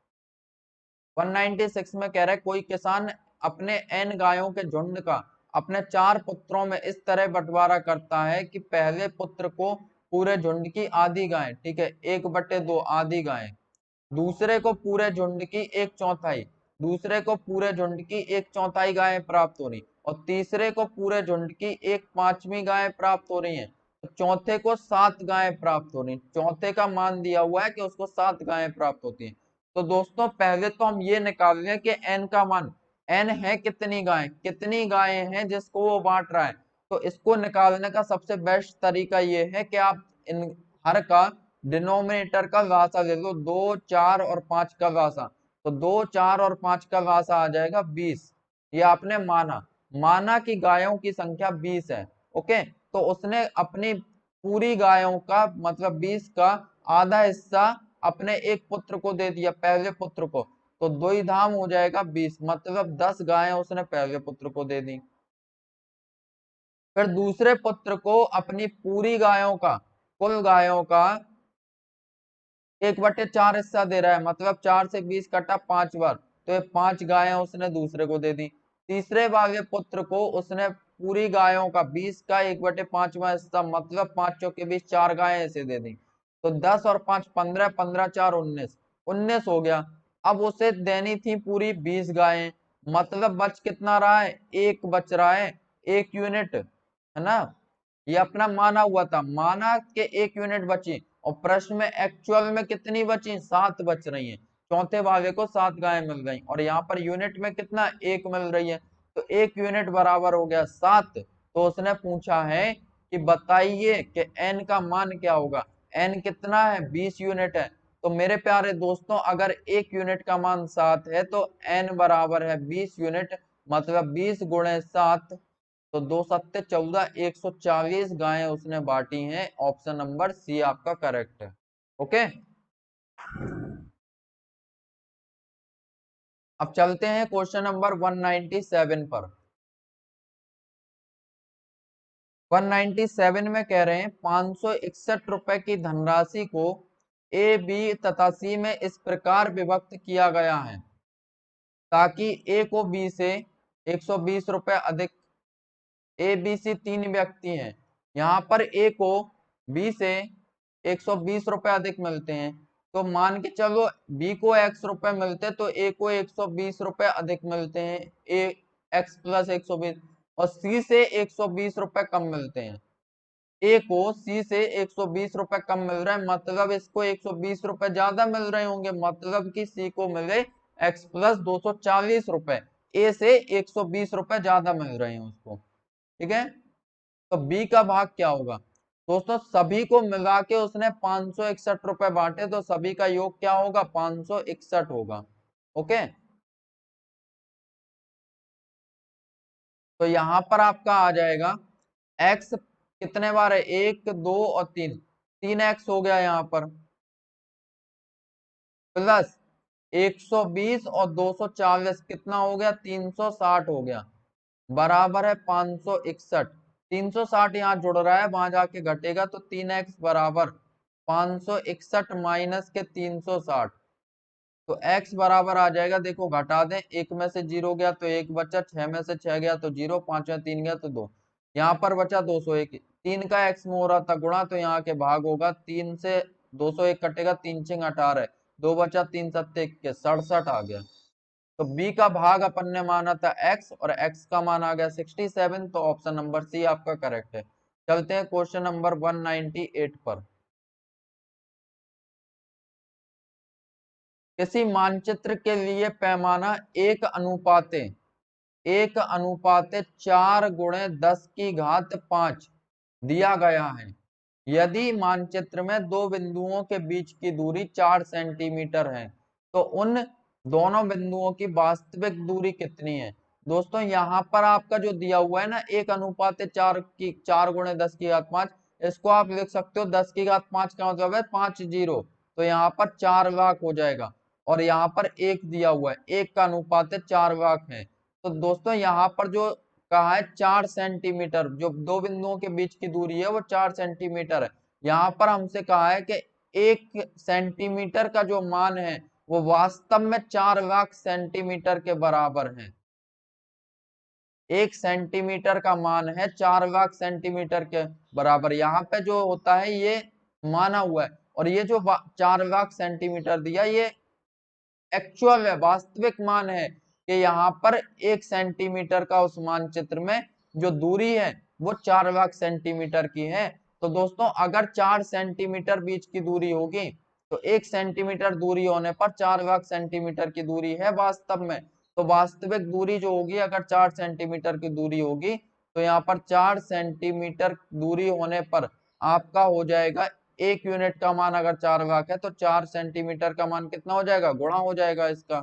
196 में कह रहा है कोई किसान अपने n गायों के झुंड का अपने 4 पुत्रों में इस तरह बंटवारा करता है कि पहले पुत्र को पूरे झुंड की आधी गायें, ठीक है, 1/2 आधी गायें, दूसरे को पूरे झुंड की 1/4, दूसरे को पूरे झुंड की 1/4 गायें प्राप्त हो रही, और तीसरे को पूरे झुंड की 1/5 गायें प्राप्त हो रही हैं, तो चौथे को 7 गायें प्राप्त हो रही। चौथे का मान दिया हुआ है कि उसको 7 गायें प्राप्त होती हैं। तो दोस्तों पहले तो हम ये निकाल लें कि n का मान, n है कितनी गायें हैं जिसको वो बांट रहा है। तो इसको निकालने का सबसे बेस्ट तरीका ये है कि आप इन हर का डिनोमिनेटर का गासा ले लो, 2, 4 और 5 का गासा, तो 2, 4 और 5 का गासा आ जाएगा 20। ये आपने माना कि गायों की संख्या 20 है। ओके, तो उसने अपनी पूरी गायों का मतलब 20 का आधा हिस्सा अपने एक पुत्र को दे दिया, पहले पुत्र को, तो 2 ही धाम हो जाएगा 20, मतलब 10 गायें उसने पहले पुत्र को दे दी। फिर दूसरे पुत्र को अपनी पूरी गायों का, कुल गायों का 1/4 हिस्सा दे रहा है, मतलब 4 से 20 कटा 5 बार, तो ये 5 गायें उसने दूसरे को दे दी। तीसरे वाले पुत्र को उसने पूरी गायों का 20 का 1/5वां हिस्सा, मतलब 5 चौके 20, 4 गायें ऐसे दे दी, तो 10 और 5 15, 15 4 19, 19 हो गया। अब उसे देनी थी पूरी 20 गायें, मतलब बच कितना रहा है, एक बच रहा है, 1 यूनिट, है ना। ये अपना माना हुआ था, माना के 1 यूनिट बची, और प्रश्न में एक्चुअल में कितनी बची, 7 बच रही हैं। चौथे वाले को 7 गायें मिल गई, और यहाँ पर यूनिट में कितना, 1 मिल रही है, तो 1 यूनिट बराबर हो गया 7। तो उसने पूछा है कि बताइए कि n का मान क्या होगा। n कितना है, 20 यूनिट है। तो मेरे प्यारे दोस्तों अगर 1 यूनिट का मान 7 है तो n बराबर है 20 यूनिट, मतलब 20 गुणे 7, तो 2 सत्ते 14, 140 गायें उसने बांटी हैं। ऑप्शन नंबर सी आपका करेक्ट है। ओके, अब चलते हैं क्वेश्चन नंबर 197 पर। 197 में कह रहे हैं 561 रुपए की धनराशि को ए, बी तथा सी में इस प्रकार विभक्त किया गया है ताकि ए को बी से 120 रुपए अधिक, ए बी सी 3 व्यक्ति हैं, यहाँ पर ए को बी से 120 रुपए अधिक मिलते हैं, तो मान के चलो बी को x रुपए मिलते तो ए को 120 रुपए अधिक मिलते हैं, ए x प्लस 120, और सी से 120 रुपए कम मिलते हैं। ए को सी से 120 रुपए कम मिल रहे हैं, मतलब इसको 120 रुपए ज्यादा मिल रहे होंगे, मतलब कि सी को मिले x प्लस 240 रुपए, ए से 120 रुपए ज्यादा मिल रहे हैं उसको। ठीक है, तो बी का भाग क्या होगा दोस्तों, सभी को मिला के उसने 561 रुपए बांटे, तो सभी का योग क्या होगा, 561 होगा। ओके, तो यहां पर आपका आ जाएगा x कितने बार है, 1 2 और 3, 3x हो गया यहाँ पर, प्लस 120 और 240 कितना हो गया, 360 हो गया, बराबर है 561। 360 यहाँ जुड़ रहा है, वहां जाके घटेगा, तो 3x बराबर 561 माइनस के 360, तो x बराबर आ जाएगा, देखो घटा दें, एक में से 0 गया तो एक बचा, 6 में से 6 गया तो 0, 5 में 3 गया तो 2, यहाँ पर बचा 201। 3 का x में हो रहा था गुणा, तो यहाँ के भाग होगा, 3 से 201 कटेगा, 3 छिंग 18, 2 बचा, 3 सत्ते 21, 67 आ गया। तो b का भाग अपन ने माना था x, और x का मान आ गया 67, तो ऑप्शन नंबर सी आपका करेक्ट है। चलते हैं क्वेश्चन नंबर 198 पर। किसी मानचित्र के लिए पैमाना 1:4 × 10 दिया गया है। यदि मानचित्र में दो बिंदुओं के बीच की दूरी 4 सेंटीमीटर है तो उन दोनों बिंदुओं की वास्तविक दूरी कितनी है। दोस्तों यहाँ पर आपका जो दिया हुआ है ना 1:4 की 4 × 10 की घात 5, इसको आप लिख सकते हो 10 की घात 5 का मतलब है 5 जीरो, तो यहाँ पर 4 लाख हो जाएगा। और यहाँ पर 1 दिया हुआ है, 1 का अनुपात है 4 भाग है। तो दोस्तों यहाँ पर जो कहा है 4 सेंटीमीटर, जो दो बिंदुओं के बीच की दूरी है वो 4 सेंटीमीटर है। यहाँ पर हमसे कहा है कि 1 सेंटीमीटर का जो मान है वो वास्तव में 4 लाख सेंटीमीटर के बराबर है। 1 सेंटीमीटर का मान है 4 लाख सेंटीमीटर के बराबर। यहाँ पे जो होता है ये माना हुआ है, और ये जो 4 लाख सेंटीमीटर दिया ये एक्चुअल है, वास्तविक मान है कि यहाँ पर 1 सेंटीमीटर का उस मानचित्र में जो दूरी है वो 4 लाख सेंटीमीटर की है। तो दोस्तों अगर 4 सेंटीमीटर बीच की दूरी होगी तो 1 सेंटीमीटर दूरी होने पर 4 लाख सेंटीमीटर की दूरी है वास्तव में। तो वास्तविक दूरी जो होगी अगर 4 सेंटीमीटर की दूरी होगी तो यहाँ पर 4 सेंटीमीटर दूरी होने पर आपका हो जाएगा 1 यूनिट का मान अगर 4 लाख है तो 4 सेंटीमीटर का मान कितना हो जाएगा, गुणा हो जाएगा इसका।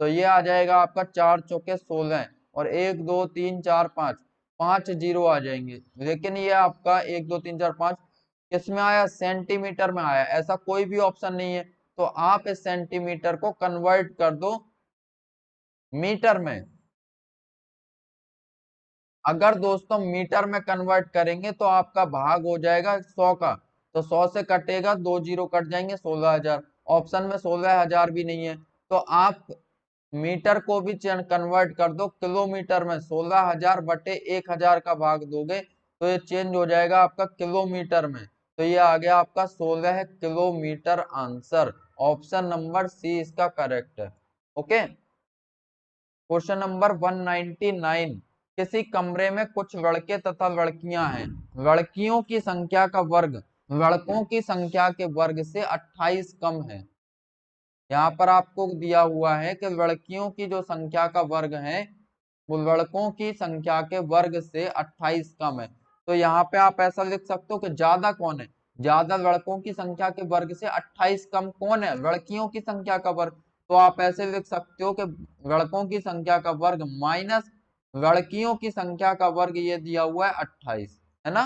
तो ये आ जाएगा आपका 4 चौके 16 और 1 2 3 4 5, 5 जीरो आ जाएंगे। लेकिन ये आपका 1 2 3 4 5 किसमें आया, सेंटीमीटर में आया, ऐसा कोई भी ऑप्शन नहीं है। तो आप इस सेंटीमीटर को कन्वर्ट कर दो मीटर में। अगर दोस्तों मीटर में कन्वर्ट करेंगे तो आपका भाग हो जाएगा 100 का, तो 100 से कटेगा, 2 जीरो कट जाएंगे, 16,000। ऑप्शन में 16,000 भी नहीं है, तो आप मीटर को भी कन्वर्ट कर दो किलोमीटर में, 16,000 बटे 1,000 का भाग दोगे तो ये चेंज हो जाएगा आपका किलोमीटर में। तो ये आ गया आपका 16 kilometre answer. Option number C इसका करेक्ट है। Okay, question number 199। किसी कमरे में कुछ लड़के तथा लड़कियां हैं। लड़कियों की संख्या का वर्ग लड़कों की संख्या के वर्ग से 28 कम है। यहाँ पर आपको दिया हुआ है कि लड़कियों की जो संख्या का वर्ग है वो लड़कों की संख्या के वर्ग से 28 कम है। तो यहाँ पे आप ऐसा लिख सकते हो कि ज्यादा कौन है, ज्यादा लड़कों की संख्या के वर्ग से 28 कम कौन है, लड़कियों की संख्या का वर्ग। तो आप ऐसे लिख सकते हो कि लड़कों की संख्या का वर्ग माइनस लड़कियों की संख्या का वर्ग, ये दिया हुआ है 28, है ना,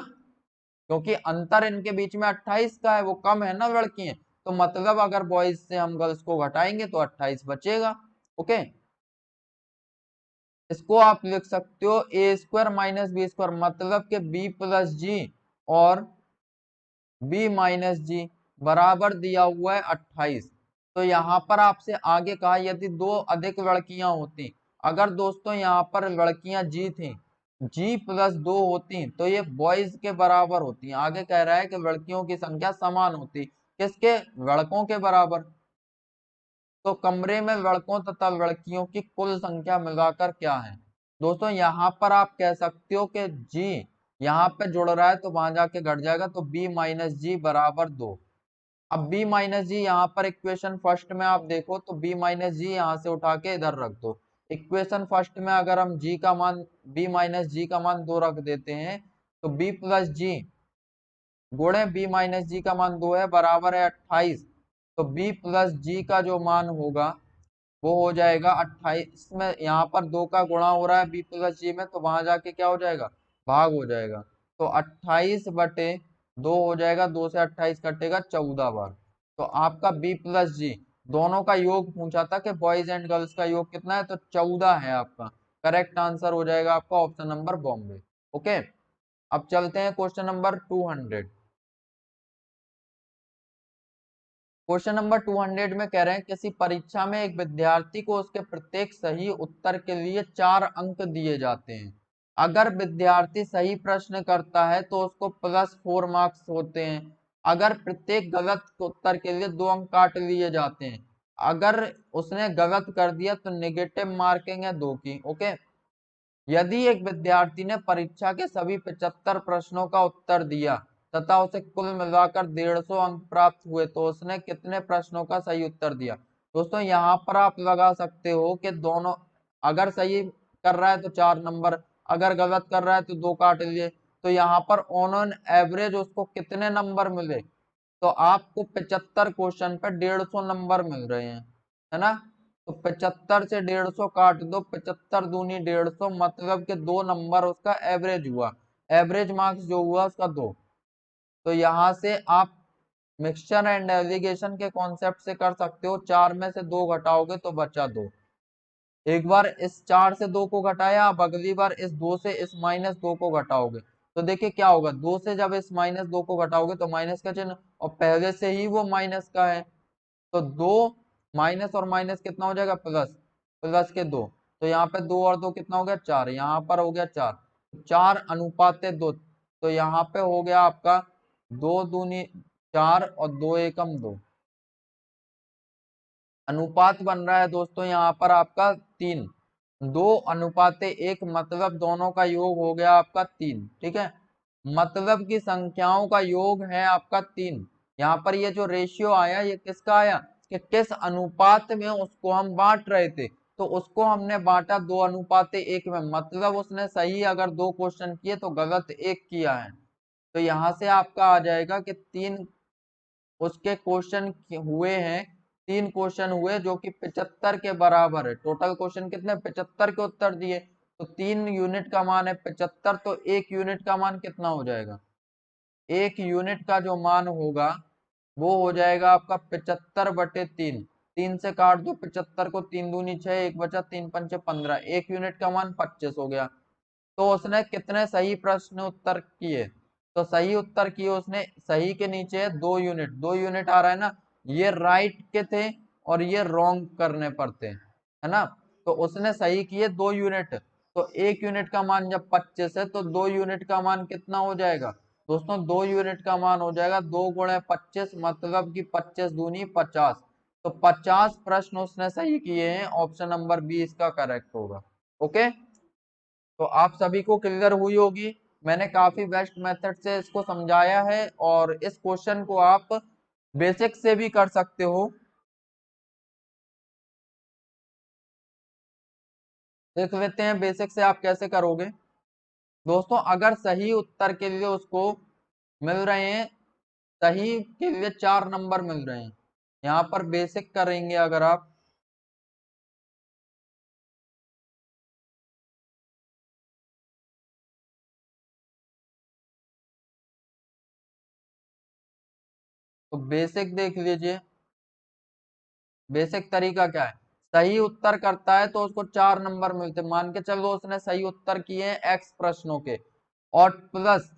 क्योंकि अंतर इनके बीच में 28 का है, वो कम है ना लड़की है, तो मतलब अगर बॉयज से हम गर्ल्स को घटाएंगे तो 28 बचेगा। ओके, इसको आप लिख सकते हो ए स्क्वायर माइनस बी स्क्वायर, मतलब के बी प्लस जी और बी माइनस जी बराबर दिया हुआ है 28। तो यहाँ पर आपसे आगे कहा यदि दो अधिक लड़कियां होती, अगर दोस्तों यहाँ पर लड़कियां जी थी, जी प्लस 2 होती तो ये बॉयज के बराबर होती। आगे कह रहा है कि लड़कियों की संख्या समान होती, किसके, लड़कों के बराबर। तो कमरे में लड़कों तथा लड़कियों की कुल संख्या मिलाकर क्या है। दोस्तों यहाँ पर आप कह सकते हो कि जी यहाँ पे जुड़ रहा है तो वहां जाके घट जाएगा, तो b माइनस जी बराबर 2। अब b माइनस जी यहाँ पर इक्वेशन फर्स्ट में आप देखो तो b माइनस जी यहाँ से उठा के इधर रख दो। इक्वेशन फर्स्ट में अगर हम g का मान b माइनस जी का मान 2 रख देते हैं तो b प्लस जी गुणे b माइनस जी का मान 2 है बराबर है 28। तो b प्लस जी का जो मान होगा वो हो जाएगा 28 में, यहाँ पर 2 का गुणा हो रहा है b प्लस जी में, तो वहां जाके क्या हो जाएगा, भाग हो जाएगा। तो 28 बटे 2 हो जाएगा, 2 से 28 कटेगा 14 बार। तो आपका b प्लस जी दोनों का योग पूछा था कि बॉयज एंड गर्ल्स का योग कितना है, तो 14 है आपका। करेक्ट आंसर हो जाएगा आपका ऑप्शन नंबर बॉम्बे। ओके, अब चलते हैं क्वेश्चन नंबर 200। क्वेश्चन नंबर 200 में कह रहे हैं किसी परीक्षा में एक विद्यार्थी को उसके प्रत्येक सही उत्तर के लिए 4 अंक दिए जाते हैं। अगर विद्यार्थी सही प्रश्न करता है तो उसको +4 मार्क्स होते हैं। अगर प्रत्येक गलत उत्तर के लिए 2 अंक काट लिए जाते हैं। अगर उसने गलत कर दिया तो नेगेटिव मार्किंग है 2 की। ओके, यदि एक विद्यार्थी ने परीक्षा के सभी 75 प्रश्नों का उत्तर दिया तथा उसे कुल मिलाकर 150 अंक प्राप्त हुए तो उसने कितने प्रश्नों का सही उत्तर दिया। दोस्तों यहाँ पर आप लगा सकते हो कि दोनों, अगर सही कर रहा है तो 4 नंबर, अगर गलत कर रहा है तो 2 काट लिए। तो यहाँ पर ऑन एवरेज उसको कितने नंबर मिले, तो आपको 75 क्वेश्चन पे 150 नंबर मिल रहे हैं, है ना। तो 75 से 150 काट दो, 75 दूनी 150, मतलब के 2 नंबर उसका एवरेज हुआ, एवरेज मार्क्स जो हुआ उसका 2। तो यहाँ से आप मिक्सचर एंड एलिगेशन के कॉन्सेप्ट से कर सकते हो। 4 में से 2 घटाओगे तो बचा 2। एक बार इस 4 से 2 को घटाया, अब अगली बार इस 2 से इस -2 को घटाओगे तो देखिए क्या होगा, 2 से जब इस -2 को घटाओगे तो माइनस का चिन्ह, और पहले से ही वो माइनस का है तो 2 माइनस और माइनस कितना हो जाएगा, प्लस, प्लस के 2, तो यहाँ पे 2 और 2 कितना हो गया, 4, यहाँ पर हो गया 4, 4 अनुपाते 2, तो यहाँ पे हो गया आपका 2 दूनी 4 और 2 एकम 2, अनुपात बन रहा है दोस्तों यहाँ पर आपका 3, 2 अनुपाते 1 मतलब दोनों का योग हो गया आपका 3, ठीक है। मतलब की संख्याओं का योग है आपका 3। यहाँ पर ये जो रेशियो आया ये किसका आया, कि किस अनुपात में उसको हम बांट रहे थे, तो उसको हमने बांटा 2 अनुपाते 1 में, मतलब उसने सही अगर 2 क्वेश्चन किए तो गलत 1 किया है। तो यहाँ से आपका आ जाएगा कि 3 उसके क्वेश्चन हुए हैं, 3 क्वेश्चन हुए जो कि 75 के बराबर है। टोटल क्वेश्चन कितने, 75 के उत्तर दिए, तो 3 यूनिट का मान है 75, तो 1 यूनिट का मान कितना हो जाएगा, 1 यूनिट का जो मान होगा वो हो जाएगा आपका 75/3, 3 से काट दो 75 को, 3 दूनी 6, 1 बचा, 3 पंचे 15, 1 यूनिट का मान 25 हो गया। तो उसने कितने सही प्रश्न उत्तर किए, तो सही उत्तर किए उसने, सही के नीचे 2 यूनिट, 2 यूनिट आ रहा है ना, ये राइट के थे और ये रॉन्ग करने पड़ते है ना, तो उसने सही किए 2 यूनिट, तो 1 यूनिट का मान जब 25 है तो 2 यूनिट का मान कितना हो जाएगा दोस्तों, 2 यूनिट का मान हो जाएगा 2 गुणे 25, मतलब कि 25 दूनी 50, तो 50 प्रश्न उसने सही किए हैं, ऑप्शन नंबर बी इसका करेक्ट होगा। ओके, तो आप सभी को क्लियर हुई होगी, मैंने काफी बेस्ट मेथड से इसको समझाया है, और इस क्वेश्चन को आप बेसिक से भी कर सकते हो। देख लेते हैं बेसिक से आप कैसे करोगे। दोस्तों अगर सही उत्तर के लिए उसको मिल रहे हैं, सही के लिए 4 नंबर मिल रहे हैं, यहाँ पर बेसिक करेंगे अगर आप, तो बेसिक देख लीजिए, बेसिक तरीका क्या है, सही उत्तर करता है तो उसको 4 नंबर मिलते, मान के चलो उसने सही उत्तर किए हैं x प्रश्नों के, और प्लस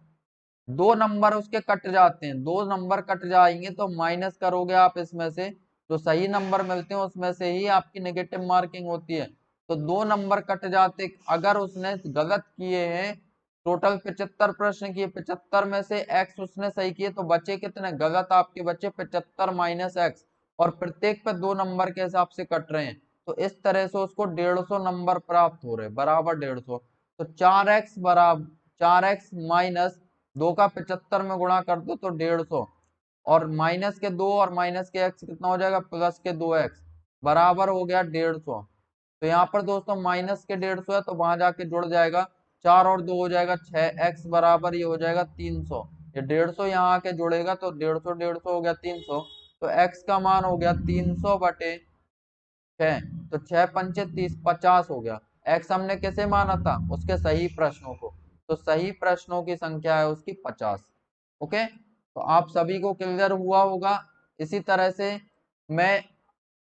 2 नंबर उसके कट जाते हैं, 2 नंबर कट जाएंगे तो माइनस करोगे आप इसमें से, जो सही नंबर मिलते हैं उसमें से ही आपकी नेगेटिव मार्किंग होती है, तो 2 नंबर कट जाते, अगर उसने गलत किए हैं, टोटल 75 प्रश्न किए, 75 में से x उसने सही किए तो बचे कितने, गलत आपके बचे 75 माइनस एक्स, और प्रत्येक पे 2 नंबर के हिसाब से कट रहे हैं, तो इस तरह से उसको 150 नंबर प्राप्त हो रहे बराबर 150, तो 4x बराबर 4x माइनस 2 का 75 में गुणा कर दो तो 150, और माइनस के 2 और माइनस के x कितना हो जाएगा, प्लस के 2x बराबर हो गया 150। तो यहाँ पर दोस्तों माइनस के 150 है तो वहां जाके जुड़ जाएगा, 4 और 2 हो जाएगा 6x बराबर ये हो जाएगा 300, ये 150 यहाँ आके जुड़ेगा तो 150 150 हो गया 300, तो x का मान हो गया 300/6, तो 6 पंचे 30, 50 हो गया। x हमने कैसे माना था, उसके सही प्रश्नों को, तो सही प्रश्नों की संख्या है उसकी 50। ओके, तो आप सभी को क्लियर हुआ होगा। इसी तरह से मैं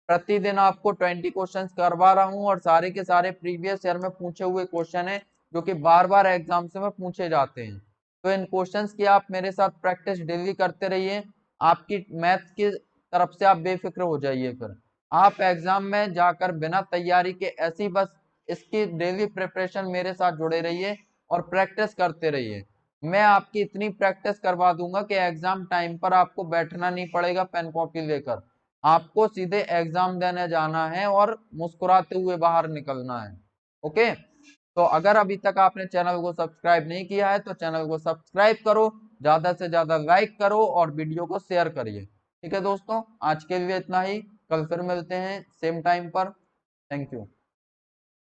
प्रतिदिन आपको 20 क्वेश्चंस करवा रहा हूं, और सारे के सारे प्रीवियस ईयर में पूछे हुए क्वेश्चन है जो कि बार बार एग्जाम से में पूछे जाते हैं, तो इन क्वेश्चंस की आप मेरे साथ प्रैक्टिस डेली करते रहिए, आपकी मैथ की तरफ से आप बेफिक्र हो जाइए, फिर आप एग्जाम में जाकर बिना तैयारी के ऐसी बस इसकी डेली प्रिपरेशन मेरे साथ जुड़े रहिए और प्रैक्टिस करते रहिए। मैं आपकी इतनी प्रैक्टिस करवा दूंगा कि एग्जाम टाइम पर आपको बैठना नहीं पड़ेगा पेन कॉपी लेकर, आपको सीधे एग्जाम देने जाना है और मुस्कुराते हुए बाहर निकलना है। ओके, तो अगर अभी तक आपने चैनल को सब्सक्राइब नहीं किया है तो चैनल को सब्सक्राइब करो, ज्यादा से ज्यादा लाइक करो और वीडियो को शेयर करिए। ठीक है दोस्तों, आज के लिए इतना ही, कल फिर मिलते हैं सेम टाइम पर। Thank you.